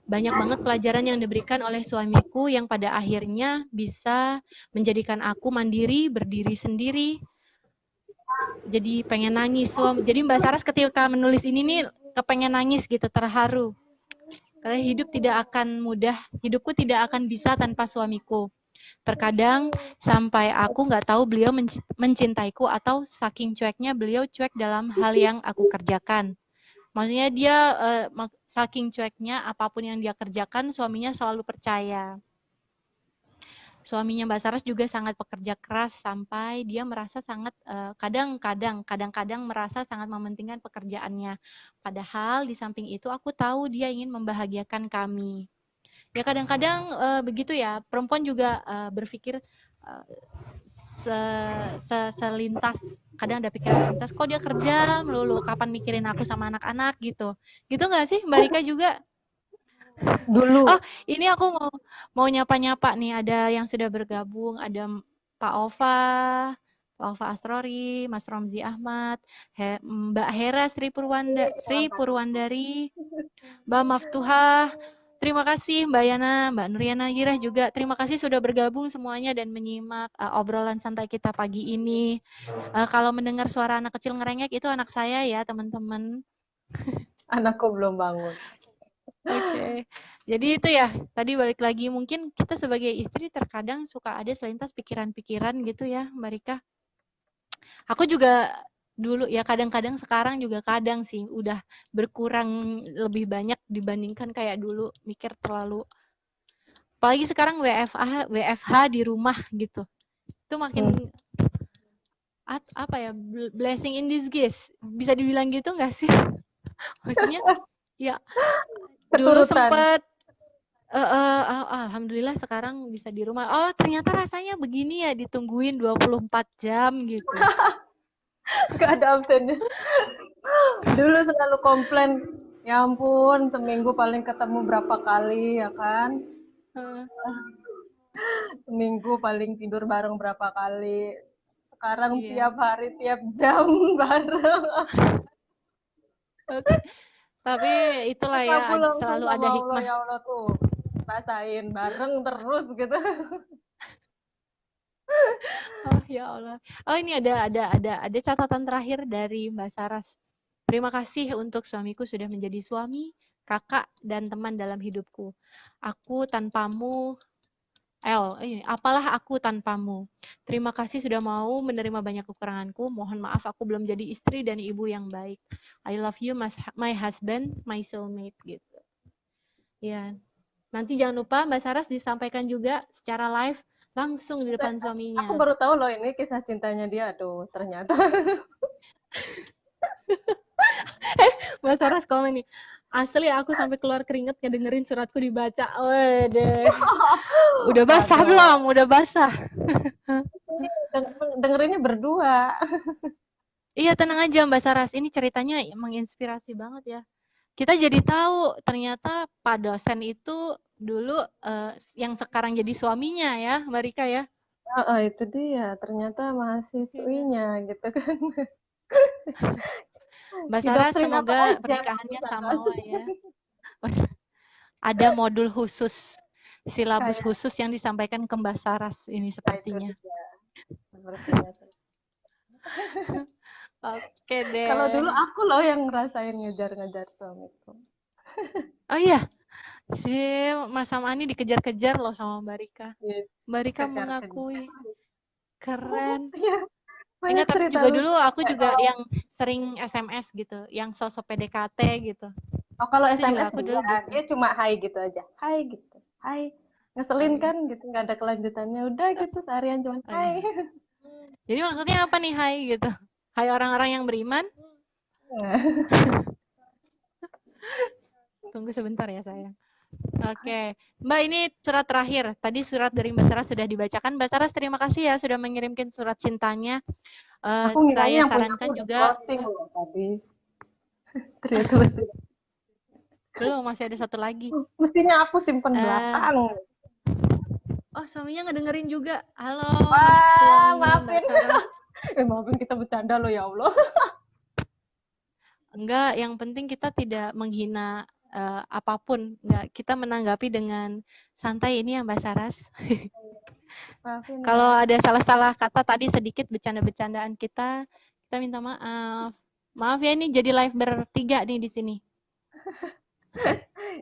Banyak banget pelajaran yang diberikan oleh suamiku yang pada akhirnya bisa menjadikan aku mandiri, berdiri sendiri. Jadi pengen nangis. Jadi Mbak Saras ketika menulis ini nih kepengen nangis gitu, terharu. Karena hidup tidak akan mudah, hidupku tidak akan bisa tanpa suamiku. Terkadang sampai aku nggak tahu beliau mencintaiku atau saking cueknya beliau cuek dalam hal yang aku kerjakan. Maksudnya dia saking cueknya apapun yang dia kerjakan suaminya selalu percaya. Suaminya Mbak Saras juga sangat pekerja keras sampai dia merasa sangat kadang-kadang merasa sangat mementingkan pekerjaannya. Padahal di samping itu aku tahu dia ingin membahagiakan kami. Ya kadang-kadang begitu ya, perempuan juga berpikir selintas, kadang ada pikiran selintas, kok dia kerja melulu, kapan mikirin aku sama anak-anak gitu. Gitu nggak sih Mbak Rika juga? Dulu. Oh, ini aku mau nyapa-nyapa nih, ada yang sudah bergabung, ada Pak Ova Asrori, Mas Romzi Ahmad, Mbak Hera Sri Purwandari, Mbak Maftuha, terima kasih Mbak Yana, Mbak Nuriana Girah juga, terima kasih sudah bergabung semuanya dan menyimak obrolan santai kita pagi ini. Kalau mendengar suara anak kecil ngerengek itu anak saya ya teman-teman. Anakku belum bangun. Oke. Jadi itu ya, tadi balik lagi mungkin kita sebagai istri terkadang suka ada selintas pikiran-pikiran gitu ya, Mbak Rika. Aku juga dulu ya kadang-kadang sekarang juga kadang sih udah berkurang lebih banyak dibandingkan kayak dulu mikir terlalu. Apalagi sekarang WFH di rumah gitu. Itu makin apa ya, blessing in disguise. Bisa dibilang gitu nggak sih? Maksudnya ya dulu Keturutan. sempet alhamdulillah sekarang bisa di rumah. Oh, ternyata rasanya begini ya ditungguin 24 jam gitu. Gak ada absennya. Dulu selalu komplain, ya ampun, seminggu paling ketemu berapa kali ya kan? Seminggu paling tidur bareng berapa kali. Sekarang Iya. tiap hari, tiap jam bareng. Oke. Tapi itulah ya Aku langsung selalu sama ada Allah, hikmah. ya Allah tuh rasain bareng terus gitu. Oh ya Allah. Oh ini ada catatan terakhir dari Mbak Saras. Terima kasih untuk suamiku sudah menjadi suami, kakak dan teman dalam hidupku. Aku tanpamu apalah aku tanpamu. Terima kasih sudah mau menerima banyak kekuranganku. Mohon maaf aku belum jadi istri dan ibu yang baik. I love you, my husband, my soulmate gitu. Ya, nanti jangan lupa Mbak Saras disampaikan juga secara live langsung di depan Aku suaminya. baru tahu loh ini kisah cintanya dia. Aduh, ternyata. Mbak Saras komen nih. Asli aku sampai keluar keringet ngedengerin suratku dibaca. Wede. Udah basah Aduh. belum? Udah basah. Dengerinnya berdua. Iya tenang aja Mbak Saras. Ini ceritanya menginspirasi banget ya. Kita jadi tahu ternyata Pak dosen itu dulu yang sekarang jadi suaminya ya Mbak Rika ya. Oh, itu dia. Ternyata Iya. mahasiswinya gitu kan. Mbak Saras Didoktrin apa semoga aja pernikahannya Saras. samawa ya. Ada modul khusus, silabus Kayak khusus yang disampaikan ke Mbak Saras ini itu sepertinya. dia. Sepertinya. Oke Kalau deh. dulu aku loh yang ngerasain ngejar-ngejar suamiku. Oh iya, si Mas Samani dikejar-kejar loh sama Mbak Rika. Yes, Mbak Rika dikejar-kejar. mengakui. Keren. Iya, banyak Enggak, tapi cerita juga lucu. dulu aku Kayak juga kalau yang sering SMS gitu, yang sosok PDKT gitu. kalau Itu juga SMS aku dulu enggak, gitu. dia cuma hai gitu aja. Hai gitu. Hai. Oh Ngeselin iya. kan gitu, nggak ada kelanjutannya. Udah gitu seharian cuma Oh hai. iya. Jadi maksudnya apa nih hai gitu? Hai orang-orang yang beriman? Tunggu sebentar ya sayang. Oke, Mbak ini surat terakhir. Tadi surat dari Mbak Saras sudah dibacakan. Mbak Saras terima kasih ya sudah mengirimkan surat cintanya. Aku ngiranya Saya yang punya aku sarankan udah juga closing loh tadi. Ternyata masih. belum masih ada satu lagi. Mestinya aku simpen Eh, belakang. oh suaminya ngedengerin juga. Halo Mas Wah, suami Mbak maafin. Saras. Maafin kita bercanda loh ya Allah. Enggak, yang penting kita tidak menghina apapun. Nggak, kita menanggapi dengan santai ini ya Mbak Saras. Maafin Kalau ya. ada salah-salah kata tadi sedikit bercanda-bercandaan kita minta maaf. Maaf ya, ini jadi live bertiga nih di sini.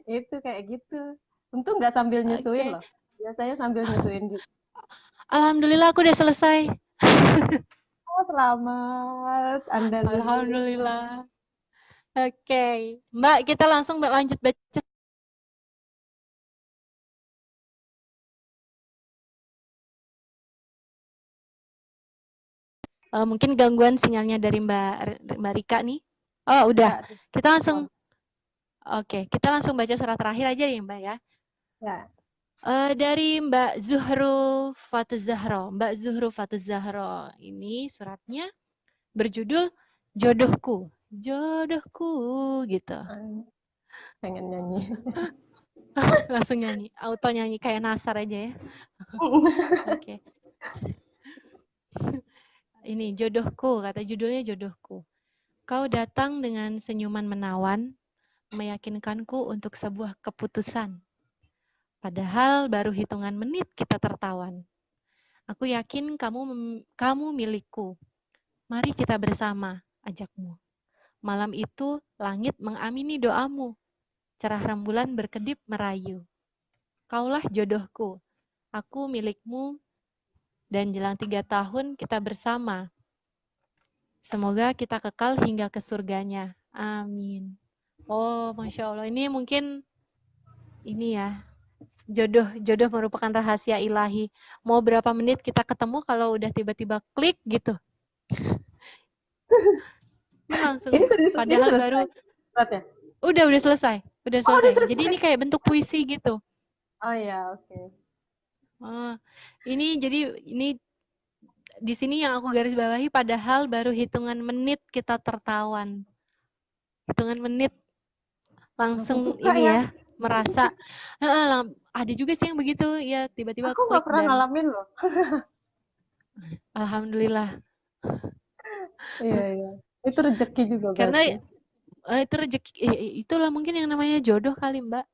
Itu kayak gitu. Untung nggak sambil nyusuin Oke. loh. Biasanya sambil nyusuin juga. Alhamdulillah aku udah selesai. Oh, selamat. Anda lulus. Alhamdulillah. Oke. Mbak, kita langsung lanjut baca. Mungkin gangguan sinyalnya dari Mbak Rika nih. Oh, udah. Enggak. Kita langsung kita langsung baca surat terakhir aja ya, Mbak ya. Ya. Dari Mbak Zuhru Fatuz Zahro. Mbak Zuhru Fatuz Zahro ini suratnya berjudul Jodohku. Jodohku gitu. Pengen nyanyi. Langsung nyanyi, auto nyanyi kayak Nasar aja ya. Oke. Ini jodohku, kata judulnya jodohku. Kau datang dengan senyuman menawan, meyakinkanku untuk sebuah keputusan. Padahal baru hitungan menit kita tertawan. Aku yakin kamu milikku. Mari kita bersama, ajakmu. Malam itu langit mengamini doamu. Cerah rembulan berkedip merayu. Kaulah jodohku. Aku milikmu. Dan jelang 3 tahun kita bersama. Semoga kita kekal hingga ke surganya. Amin. Oh, Masya Allah. Ini mungkin ini ya. Jodoh merupakan rahasia ilahi. Mau berapa menit kita ketemu kalau udah tiba-tiba klik gitu. Ini langsung. Ini Padahal selesai. baru. Suratnya? Udah selesai. Udah Oh, udah selesai. selesai. Jadi ini kayak bentuk puisi gitu. Oh ya, oke. Ini jadi ini di sini yang aku garis bawahi, padahal baru hitungan menit kita tertawan. Hitungan menit langsung suka ini ya. ya, merasa ada juga sih yang begitu ya, tiba-tiba Aku nggak klik pernah dan ngalamin loh. alhamdulillah. Iya, iya. Itu rezeki juga Karena berarti. itu rezeki, itulah mungkin yang namanya jodoh kali Mbak.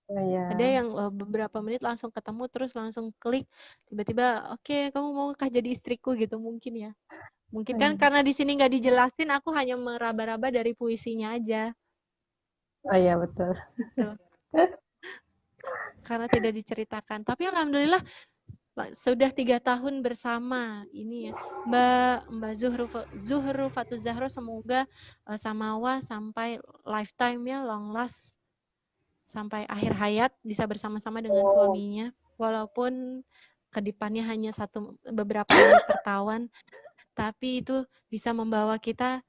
Oh, iya. Ada yang beberapa menit langsung ketemu terus langsung klik, tiba-tiba oke, kamu maukah jadi istriku gitu mungkin ya. Mungkin kan karena di sini nggak dijelasin, aku hanya meraba-raba dari puisinya aja. Oh iya, betul. Gitu. Karena tidak diceritakan. Tapi alhamdulillah sudah 3 tahun bersama ini ya. Mbak Zuhru Fatuz Zahro, semoga samawa sampai lifetime ya, long last sampai akhir hayat bisa bersama-sama dengan suaminya, walaupun kedipannya hanya beberapa menit tertawan, tapi itu bisa membawa kita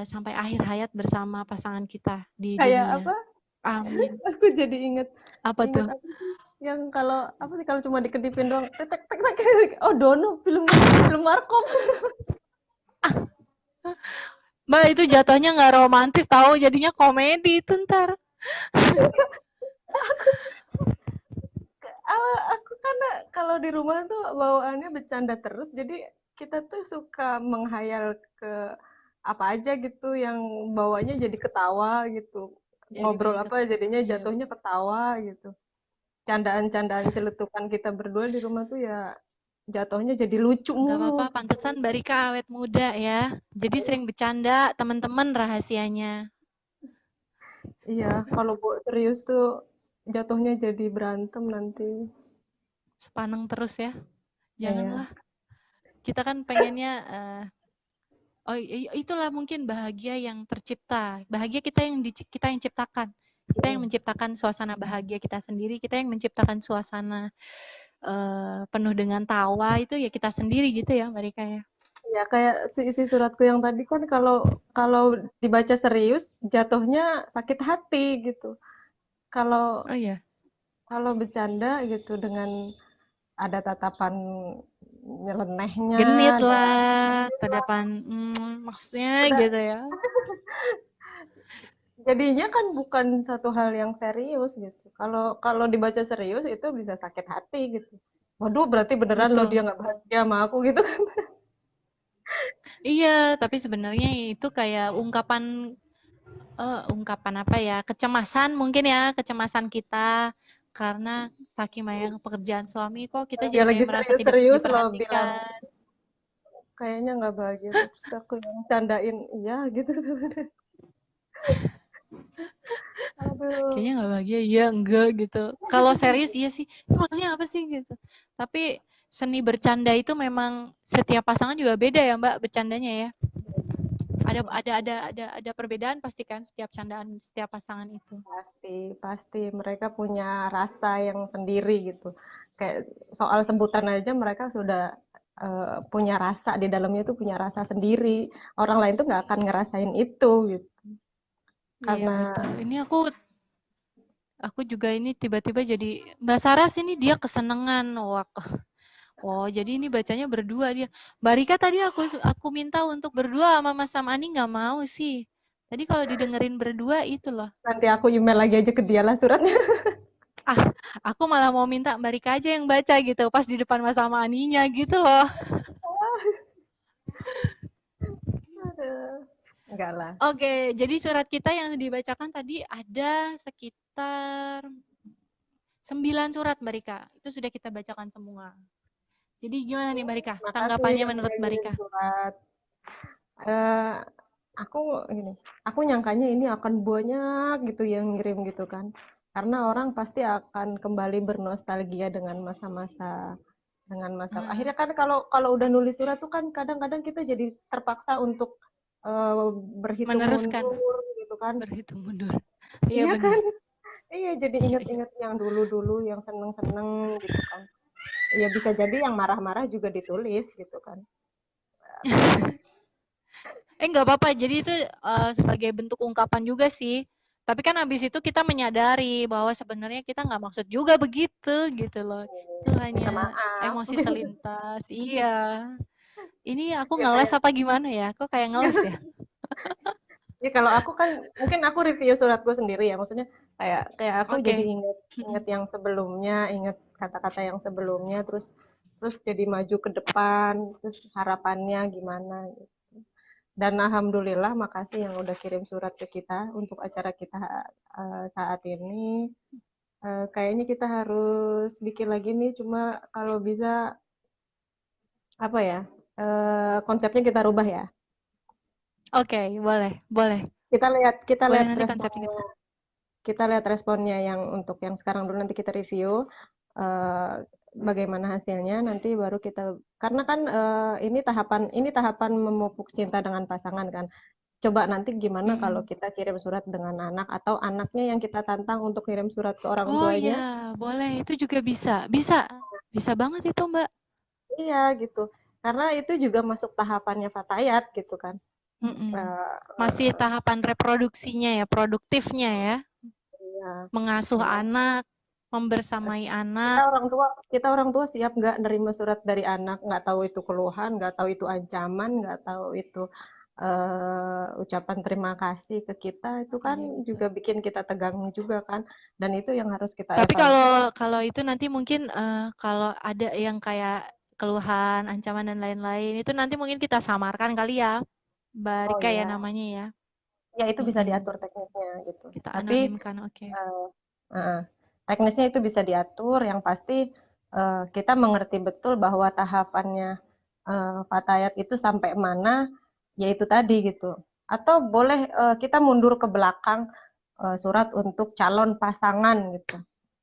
sampai akhir hayat bersama pasangan kita di Kayak dunia. apa? Amin. Aku jadi inget Apa tuh? apa sih? Yang kalau apa sih kalau cuma dikedipin doang, tek tek tek tek. Oh, Dono, film Markom. Mbak, itu jatuhnya nggak romantis tahu, jadinya komedi itu ntar. Aku karena kalau di rumah tuh bawaannya bercanda terus, jadi kita tuh suka menghayal ke apa aja gitu yang bawanya jadi ketawa gitu. Jadi Ngobrol banyak. apa jadinya Iya. jatuhnya ketawa gitu. Candaan-candaan celetukan kita berdua di rumah tuh ya jatuhnya jadi lucu Nggak apa-apa, mulu. pantesan Mbak Rika awet muda ya. Jadi sering bercanda, teman-teman rahasianya. Iya, kalau buat serius tuh jatuhnya jadi berantem nanti. Sepaneng terus ya. Iya. Janganlah. Kita kan pengennya itulah mungkin bahagia yang tercipta. Bahagia kita yang ciptakan. Kita yang menciptakan suasana bahagia kita sendiri, kita yang menciptakan suasana penuh dengan tawa itu ya kita sendiri gitu ya, Mbak Rika ya. Ya kayak isi suratku yang tadi kan kalau kalau dibaca serius jatuhnya sakit hati gitu. Kalau Oh iya. kalau bercanda gitu dengan ada tatapan nyelenehnya, Genit ada lah, tadapan maksudnya udah gitu ya. jadinya kan bukan satu hal yang serius gitu. Kalau kalau dibaca serius itu bisa sakit hati gitu. Waduh, berarti beneran loh dia Betul. nggak bahagia sama aku gitu kan. Iya, tapi sebenarnya itu kayak ungkapan ungkapan apa ya, kecemasan mungkin ya, kecemasan kita karena saking banyak pekerjaan suami kok kita Dia jadi lagi kayak merasa tidak serius-serius loh bilang, diperhatikan. kayaknya nggak bahagia. Terus aku yang candain, iya gitu tuh. Aduh, Kayaknya nggak bahagia, iya enggak gitu. Kalau serius iya sih, maksudnya apa sih gitu. Tapi seni bercanda itu memang setiap pasangan juga beda ya Mbak bercandanya ya. Ada perbedaan pasti kan setiap candaan setiap pasangan itu. pasti, pasti mereka punya rasa yang sendiri gitu. Kayak soal sebutan aja mereka sudah punya rasa di dalamnya itu punya rasa sendiri. Orang lain tuh nggak akan ngerasain itu gitu. Iya Karena betul. Ini aku juga ini tiba-tiba jadi Mbak Saras ini dia kesenengan. Wah, oh jadi ini bacanya berdua dia. Mbak Rika tadi aku minta untuk berdua sama Mas Samani nggak mau sih. Tadi kalau didengerin berdua itu loh. nanti aku email lagi aja ke dia lah suratnya. Ah, aku malah mau minta Mbak Rika aja yang baca gitu pas di depan Mas Samaninya gitu loh. Aduh. Enggak lah. Oke, jadi surat kita yang dibacakan tadi ada sekitar 9 surat Mbak Rika. Itu sudah kita bacakan semua. Jadi gimana nih Mbak Rika? Makasih Tanggapannya yang menurut udah Mbak ngirim Rika? surat. Eh, aku gini, aku nyangkanya ini akan banyak gitu yang ngirim gitu kan. Karena orang pasti akan kembali bernostalgia dengan masa. Hmm, Akhirnya kan kalau kalau udah nulis surat tuh kan kadang-kadang kita jadi terpaksa untuk berhitung meneruskan, mundur gitu kan. berhitung mundur. Iya Iya benar. kan? Iya, jadi Iya, iya. inget-inget yang dulu-dulu yang seneng-seneng gitu kan. Iya bisa jadi yang marah-marah juga ditulis gitu kan. Nggak apa-apa. Jadi itu sebagai bentuk ungkapan juga sih. Tapi kan habis itu kita menyadari bahwa sebenarnya kita nggak maksud juga begitu gitu loh. Itu Minta hanya maaf. emosi selintas. Iya. Ini aku Ya ngeles kayak apa gimana ya? Kok kayak ngeles ya? ya kalau aku kan mungkin aku review suratku sendiri ya. Maksudnya kayak kayak aku jadi Oke. inget inget yang sebelumnya, inget kata-kata yang sebelumnya, terus terus jadi maju ke depan, terus harapannya gimana gitu. Dan alhamdulillah makasih yang udah kirim surat ke kita untuk acara kita saat ini. Kayaknya kita harus bikin lagi nih, cuma kalau bisa apa ya? Konsepnya kita rubah ya. Oke, boleh, boleh. Kita Boleh lihat nanti konsepnya responnya kita. kita lihat responnya yang untuk yang sekarang dulu, nanti kita review eh, bagaimana hasilnya, nanti baru kita, karena kan ini tahapan memupuk cinta dengan pasangan kan. Coba nanti gimana kalau Mm-mm. kita kirim surat dengan anak, atau anaknya yang kita tantang untuk kirim surat ke orang Oh tuanya. iya, boleh. Itu juga bisa. Bisa. Bisa banget itu, Mbak. Iya gitu, karena itu juga masuk tahapannya fatayat gitu kan. Mm-mm. Eh, Masih eh, tahapan reproduksinya ya, produktifnya ya. iya. Mengasuh Nah, anak, membersamai kita anak. orang tua kita orang tua siap nggak nerima surat dari anak, nggak tahu itu keluhan, nggak tahu itu ancaman, nggak tahu itu ucapan terima kasih ke kita, itu kan Iya, betul. juga bikin kita tegang juga kan, dan itu yang harus kita Tapi evaluasi. kalau kalau itu nanti mungkin kalau ada yang kayak keluhan, ancaman dan lain-lain, itu nanti mungkin kita samarkan kali ya, Mbak Oh Rika ya iya, namanya ya. ya itu bisa Mm-mm. diatur teknisnya gitu, Kita tapi anonimkan, oke. eh, teknisnya itu bisa diatur, yang pasti kita mengerti betul bahwa tahapannya fatayat itu sampai mana, yaitu tadi gitu. Atau boleh kita mundur ke belakang, surat untuk calon pasangan gitu.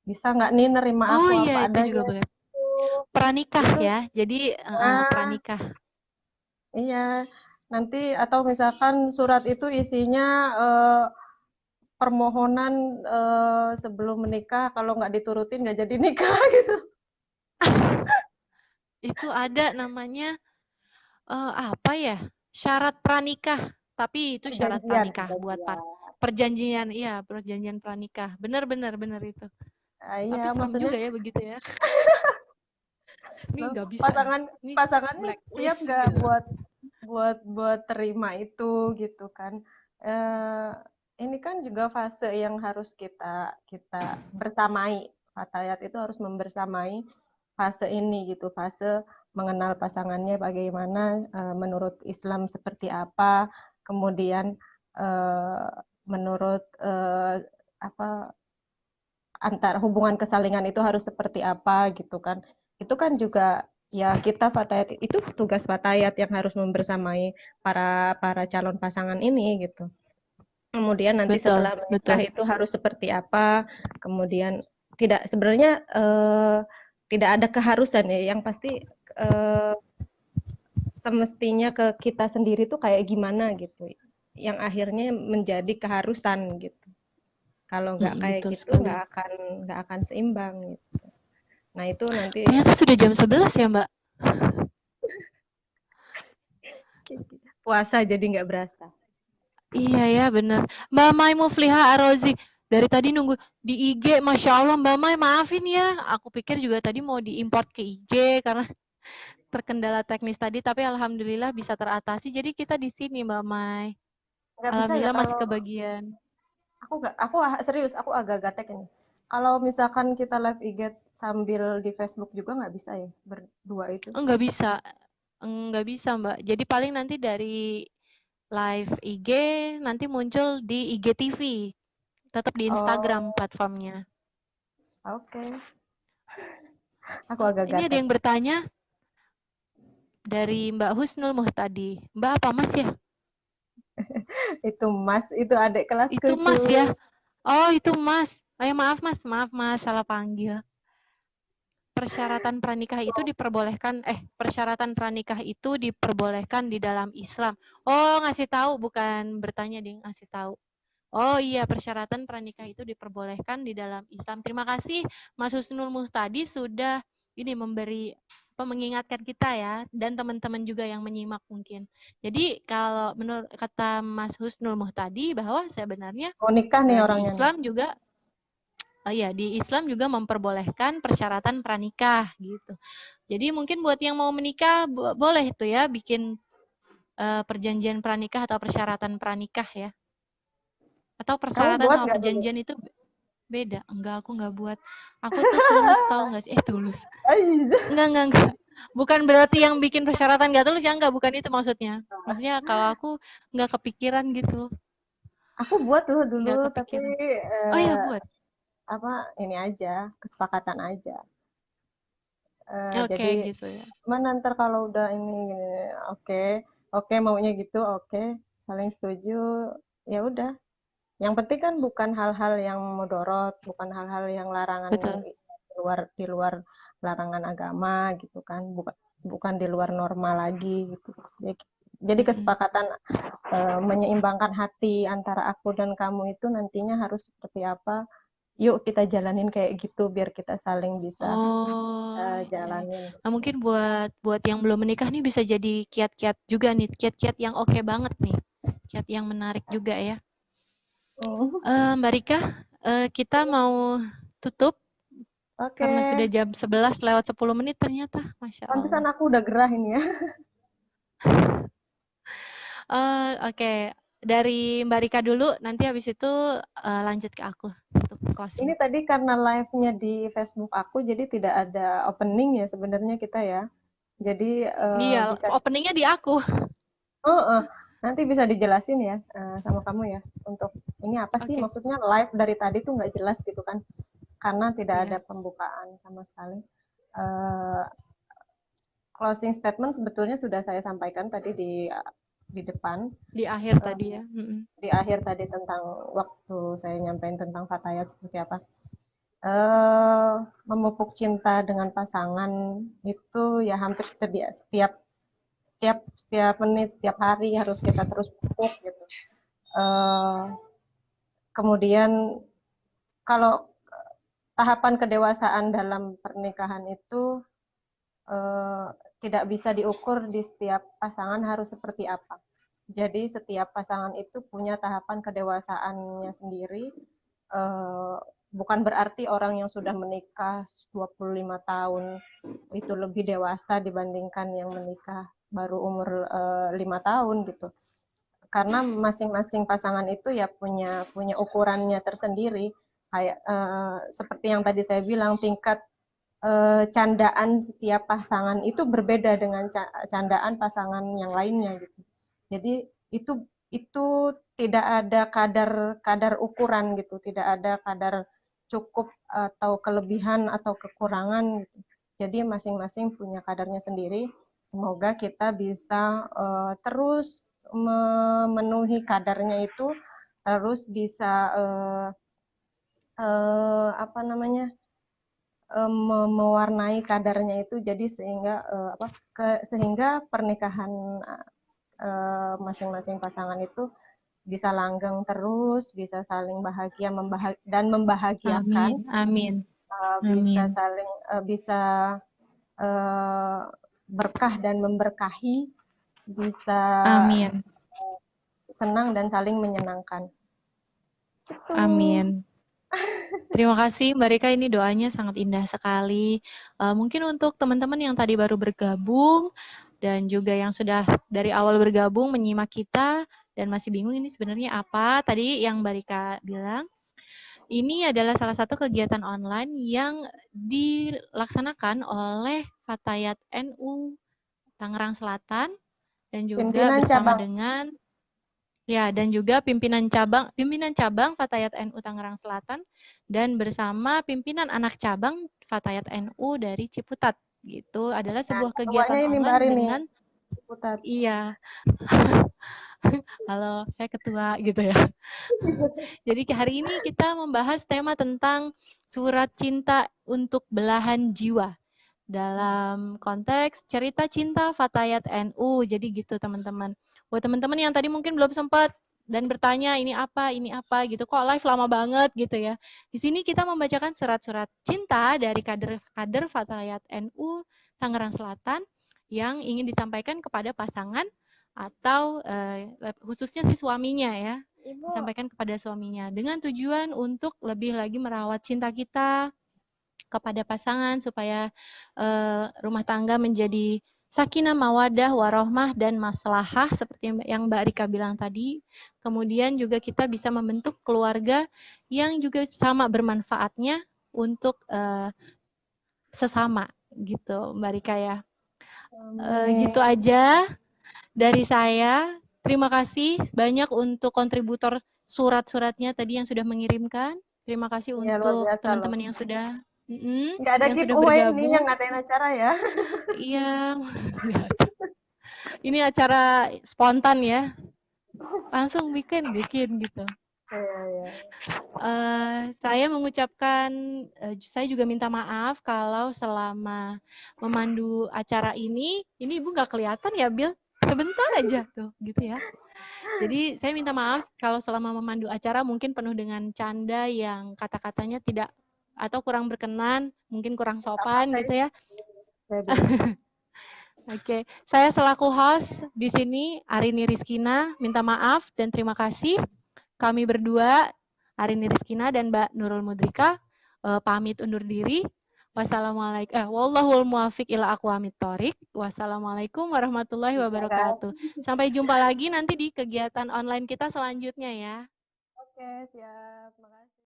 Bisa nggak nih nerima Oh aku iya, apa itu juga adanya? boleh. Pranikah Itu, ya. Jadi nah, pranikah. iya. Nanti atau misalkan surat itu isinya permohonan sebelum menikah, kalau nggak diturutin nggak jadi nikah gitu. Itu ada namanya apa ya? Syarat pranikah. Tapi itu syarat Perjanjian, pranikah buat perjanjian. perjanjian, iya, perjanjian pranikah. Benar benar benar itu. Iya, Tapi serem maksudnya juga ya begitu ya. Ini loh, nggak bisa nih. pasangan Ini pasangannya siap blacklist nggak gitu. buat buat terima itu gitu kan. Eh, ini kan juga fase yang harus kita kita bersamai. Fatayat itu harus membersamai fase ini gitu, fase mengenal pasangannya bagaimana, menurut Islam seperti apa, kemudian eh, menurut apa antar hubungan kesalingan itu harus seperti apa gitu kan. Itu kan juga ya kita fatayat itu tugas fatayat yang harus membersamai para calon pasangan ini gitu. Kemudian nanti Betul, setelah menikah betul. itu harus seperti apa, kemudian tidak sebenarnya tidak ada keharusan ya, yang pasti semestinya ke kita sendiri tuh kayak gimana gitu, yang akhirnya menjadi keharusan gitu. Kalau nggak kayak Betul gitu sekali. nggak akan seimbang gitu. Nah itu nanti Ternyata sudah jam 11 ya, Mbak? puasa jadi nggak berasa. Iya ya, bener. Mbak Mai Mufliha Arozi, dari tadi nunggu di IG, Masya Allah Mbak Mai, maafin ya. Aku pikir juga tadi mau diimport ke IG karena terkendala teknis tadi, tapi Alhamdulillah bisa teratasi. Jadi kita di sini Mbak Mai. Nggak bisa ya Alhamdulillah masih kalau kebagian. aku serius, aku agak gatek ini. Kalau misalkan kita live IG sambil di Facebook juga nggak bisa ya berdua itu. Enggak bisa. Enggak bisa, Mbak. Jadi paling nanti dari live IG nanti muncul di IGTV. Tetap di Instagram Oh, platformnya. oke. Aku Oh, agak ini ada gatek. yang bertanya dari Mbak Husnul Muhtadi. Mbak apa Mas ya? Itu Mas, itu adik kelasku Itu itu. Mas ya? Oh, itu Mas. Oh, maaf Mas, maaf Mas, salah panggil. Persyaratan pranikah itu diperbolehkan di dalam Islam. Oh, ngasih tahu bukan bertanya ding, ngasih tahu. Oh iya, persyaratan pranikah itu diperbolehkan di dalam Islam. Terima kasih Mas Husnul Muhtadi sudah ini memberi mengingatkan kita ya, dan teman-teman juga yang menyimak mungkin. Jadi kalau menurut kata Mas Husnul Muhtadi bahwa sebenarnya Mau nikah nih di orangnya nih. Islam juga di Islam juga memperbolehkan persyaratan pranikah gitu. Jadi mungkin buat yang mau menikah boleh itu ya bikin perjanjian pranikah atau persyaratan pranikah ya. Atau Kamu persyaratan buat sama nggak dulu? perjanjian itu beda. Enggak, aku enggak buat. Aku tuh tulus tahu enggak sih? Tulus. Aiz. Enggak. Bukan berarti yang bikin persyaratan enggak tulus ya, enggak, bukan itu maksudnya. Maksudnya kalau aku enggak kepikiran gitu. Aku buat loh dulu, Enggak tapi kepikiran. Oh ya, eh, buat. apa ini aja, kesepakatan aja. Oke, Jadi gitu ya. mana ntar kalau udah ini gini, oke, oke maunya gitu, oke, saling setuju, ya udah. Yang penting kan bukan hal-hal yang mudorot, bukan hal-hal yang larangan Betul. di luar larangan agama gitu kan, bukan bukan di luar norma lagi gitu. Jadi Mm-mm. kesepakatan menyeimbangkan hati antara aku dan kamu itu nantinya harus seperti apa. Yuk kita jalanin kayak gitu biar kita saling bisa Oh, iya. jalanin. Nah, mungkin buat yang belum menikah nih bisa jadi kiat-kiat juga nih, kiat-kiat yang oke banget nih. Kiat yang menarik juga ya. Hmm. Mbak Rika, kita mau tutup Oke, karena sudah jam 11 lewat 10 menit ternyata. Masya pantesan Allah. aku udah gerah ini ya. Oke. Dari Mbak Rika dulu, nanti habis itu lanjut ke aku untuk closing. Ini tadi karena live-nya di Facebook aku, jadi tidak ada opening ya sebenarnya kita ya. Jadi Iya, bisa, openingnya di aku. oh, nanti bisa dijelasin ya sama kamu ya. Untuk ini apa sih Oke. maksudnya live dari tadi tuh nggak jelas gitu kan? Karena tidak ada Iya, pembukaan sama sekali. Eh, Closing statement sebetulnya sudah saya sampaikan tadi di depan, di akhir eh, tadi ya. Mm-mm. di akhir tadi tentang waktu saya nyampein tentang fatayat seperti apa. Memupuk cinta dengan pasangan itu ya hampir setiap setiap setiap menit, setiap hari harus kita terus pupuk gitu. Eh, Kemudian kalau tahapan kedewasaan dalam pernikahan itu eh, tidak bisa diukur di setiap pasangan harus seperti apa. Jadi setiap pasangan itu punya tahapan kedewasaannya sendiri. Eh, Bukan berarti orang yang sudah menikah 25 tahun itu lebih dewasa dibandingkan yang menikah baru umur 5 tahun gitu. Karena masing-masing pasangan itu ya punya punya ukurannya tersendiri. Kayak seperti yang tadi saya bilang, tingkat candaan setiap pasangan itu berbeda dengan candaan pasangan yang lainnya gitu. Jadi itu itu tidak ada kadar ukuran gitu, tidak ada kadar cukup atau kelebihan atau kekurangan gitu. Jadi masing-masing punya kadarnya sendiri. Semoga kita bisa terus memenuhi kadarnya itu, terus bisa apa namanya, mewarnai kadarnya itu, jadi sehingga pernikahan masing-masing pasangan itu bisa langgeng terus, bisa saling bahagia dan membahagiakan, Amin, amin, bisa amin, saling bisa berkah dan memberkahi, bisa amin, senang dan saling menyenangkan. Itu. amin. Terima kasih Mbak Rika, ini doanya sangat indah sekali. Mungkin untuk teman-teman yang tadi baru bergabung dan juga yang sudah dari awal bergabung menyimak kita dan masih bingung ini sebenarnya apa, tadi yang Mbak Rika bilang, ini adalah salah satu kegiatan online yang dilaksanakan oleh Fatayat NU Tangerang Selatan dan juga Pimpinan bersama cabang. dengan dan juga pimpinan cabang Fatayat NU Tangerang Selatan dan bersama pimpinan anak cabang Fatayat NU dari Ciputat. Gitu adalah Nah, sebuah ketuanya kegiatan ini Mbak online Arini, dengan Putat. iya. Halo, saya ketua gitu ya. Jadi hari ini kita membahas tema tentang surat cinta untuk belahan jiwa dalam konteks cerita cinta Fatayat NU. Jadi gitu teman-teman. Buat teman-teman yang tadi mungkin belum sempat dan bertanya ini apa gitu, kok live lama banget gitu ya. Di sini kita membacakan surat-surat cinta dari kader-kader Fatayat NU Tangerang Selatan yang ingin disampaikan kepada pasangan atau khususnya si suaminya ya, disampaikan kepada suaminya dengan tujuan untuk lebih lagi merawat cinta kita kepada pasangan supaya rumah tangga menjadi sakinah mawadah warohmah dan maslahah seperti yang Mbak Rika bilang tadi. Kemudian juga kita bisa membentuk keluarga yang juga sama bermanfaatnya untuk sesama gitu Mbak Rika ya. Gitu aja dari saya. Terima kasih banyak untuk kontributor surat-suratnya tadi yang sudah mengirimkan. Terima kasih Ya, luar untuk biasa loh. teman-teman yang sudah Nggak ada yang sudah giveaway nih yang bergabung. ngadain acara ya. Iya, ini acara spontan ya, langsung bikin gitu. Iya. Saya mengucapkan, saya juga minta maaf kalau selama memandu acara ini Ibu nggak kelihatan ya, Bill? Sebentar aja tuh, gitu ya. Jadi saya minta maaf kalau selama memandu acara mungkin penuh dengan canda yang kata-katanya tidak atau kurang berkenan, mungkin kurang Apa sopan saya, gitu ya. saya bisa. Oke, saya selaku host di sini Arini Rizkina minta maaf dan terima kasih. Kami berdua Arini Rizkina dan Mbak Nurul Mudrika pamit undur diri. Wassalamualaikum wallahul muwaffiq ila aqwamit thoriq. Wassalamualaikum warahmatullahi wabarakatuh. Sampai jumpa lagi nanti di kegiatan online kita selanjutnya ya. Oke, siap. Makasih.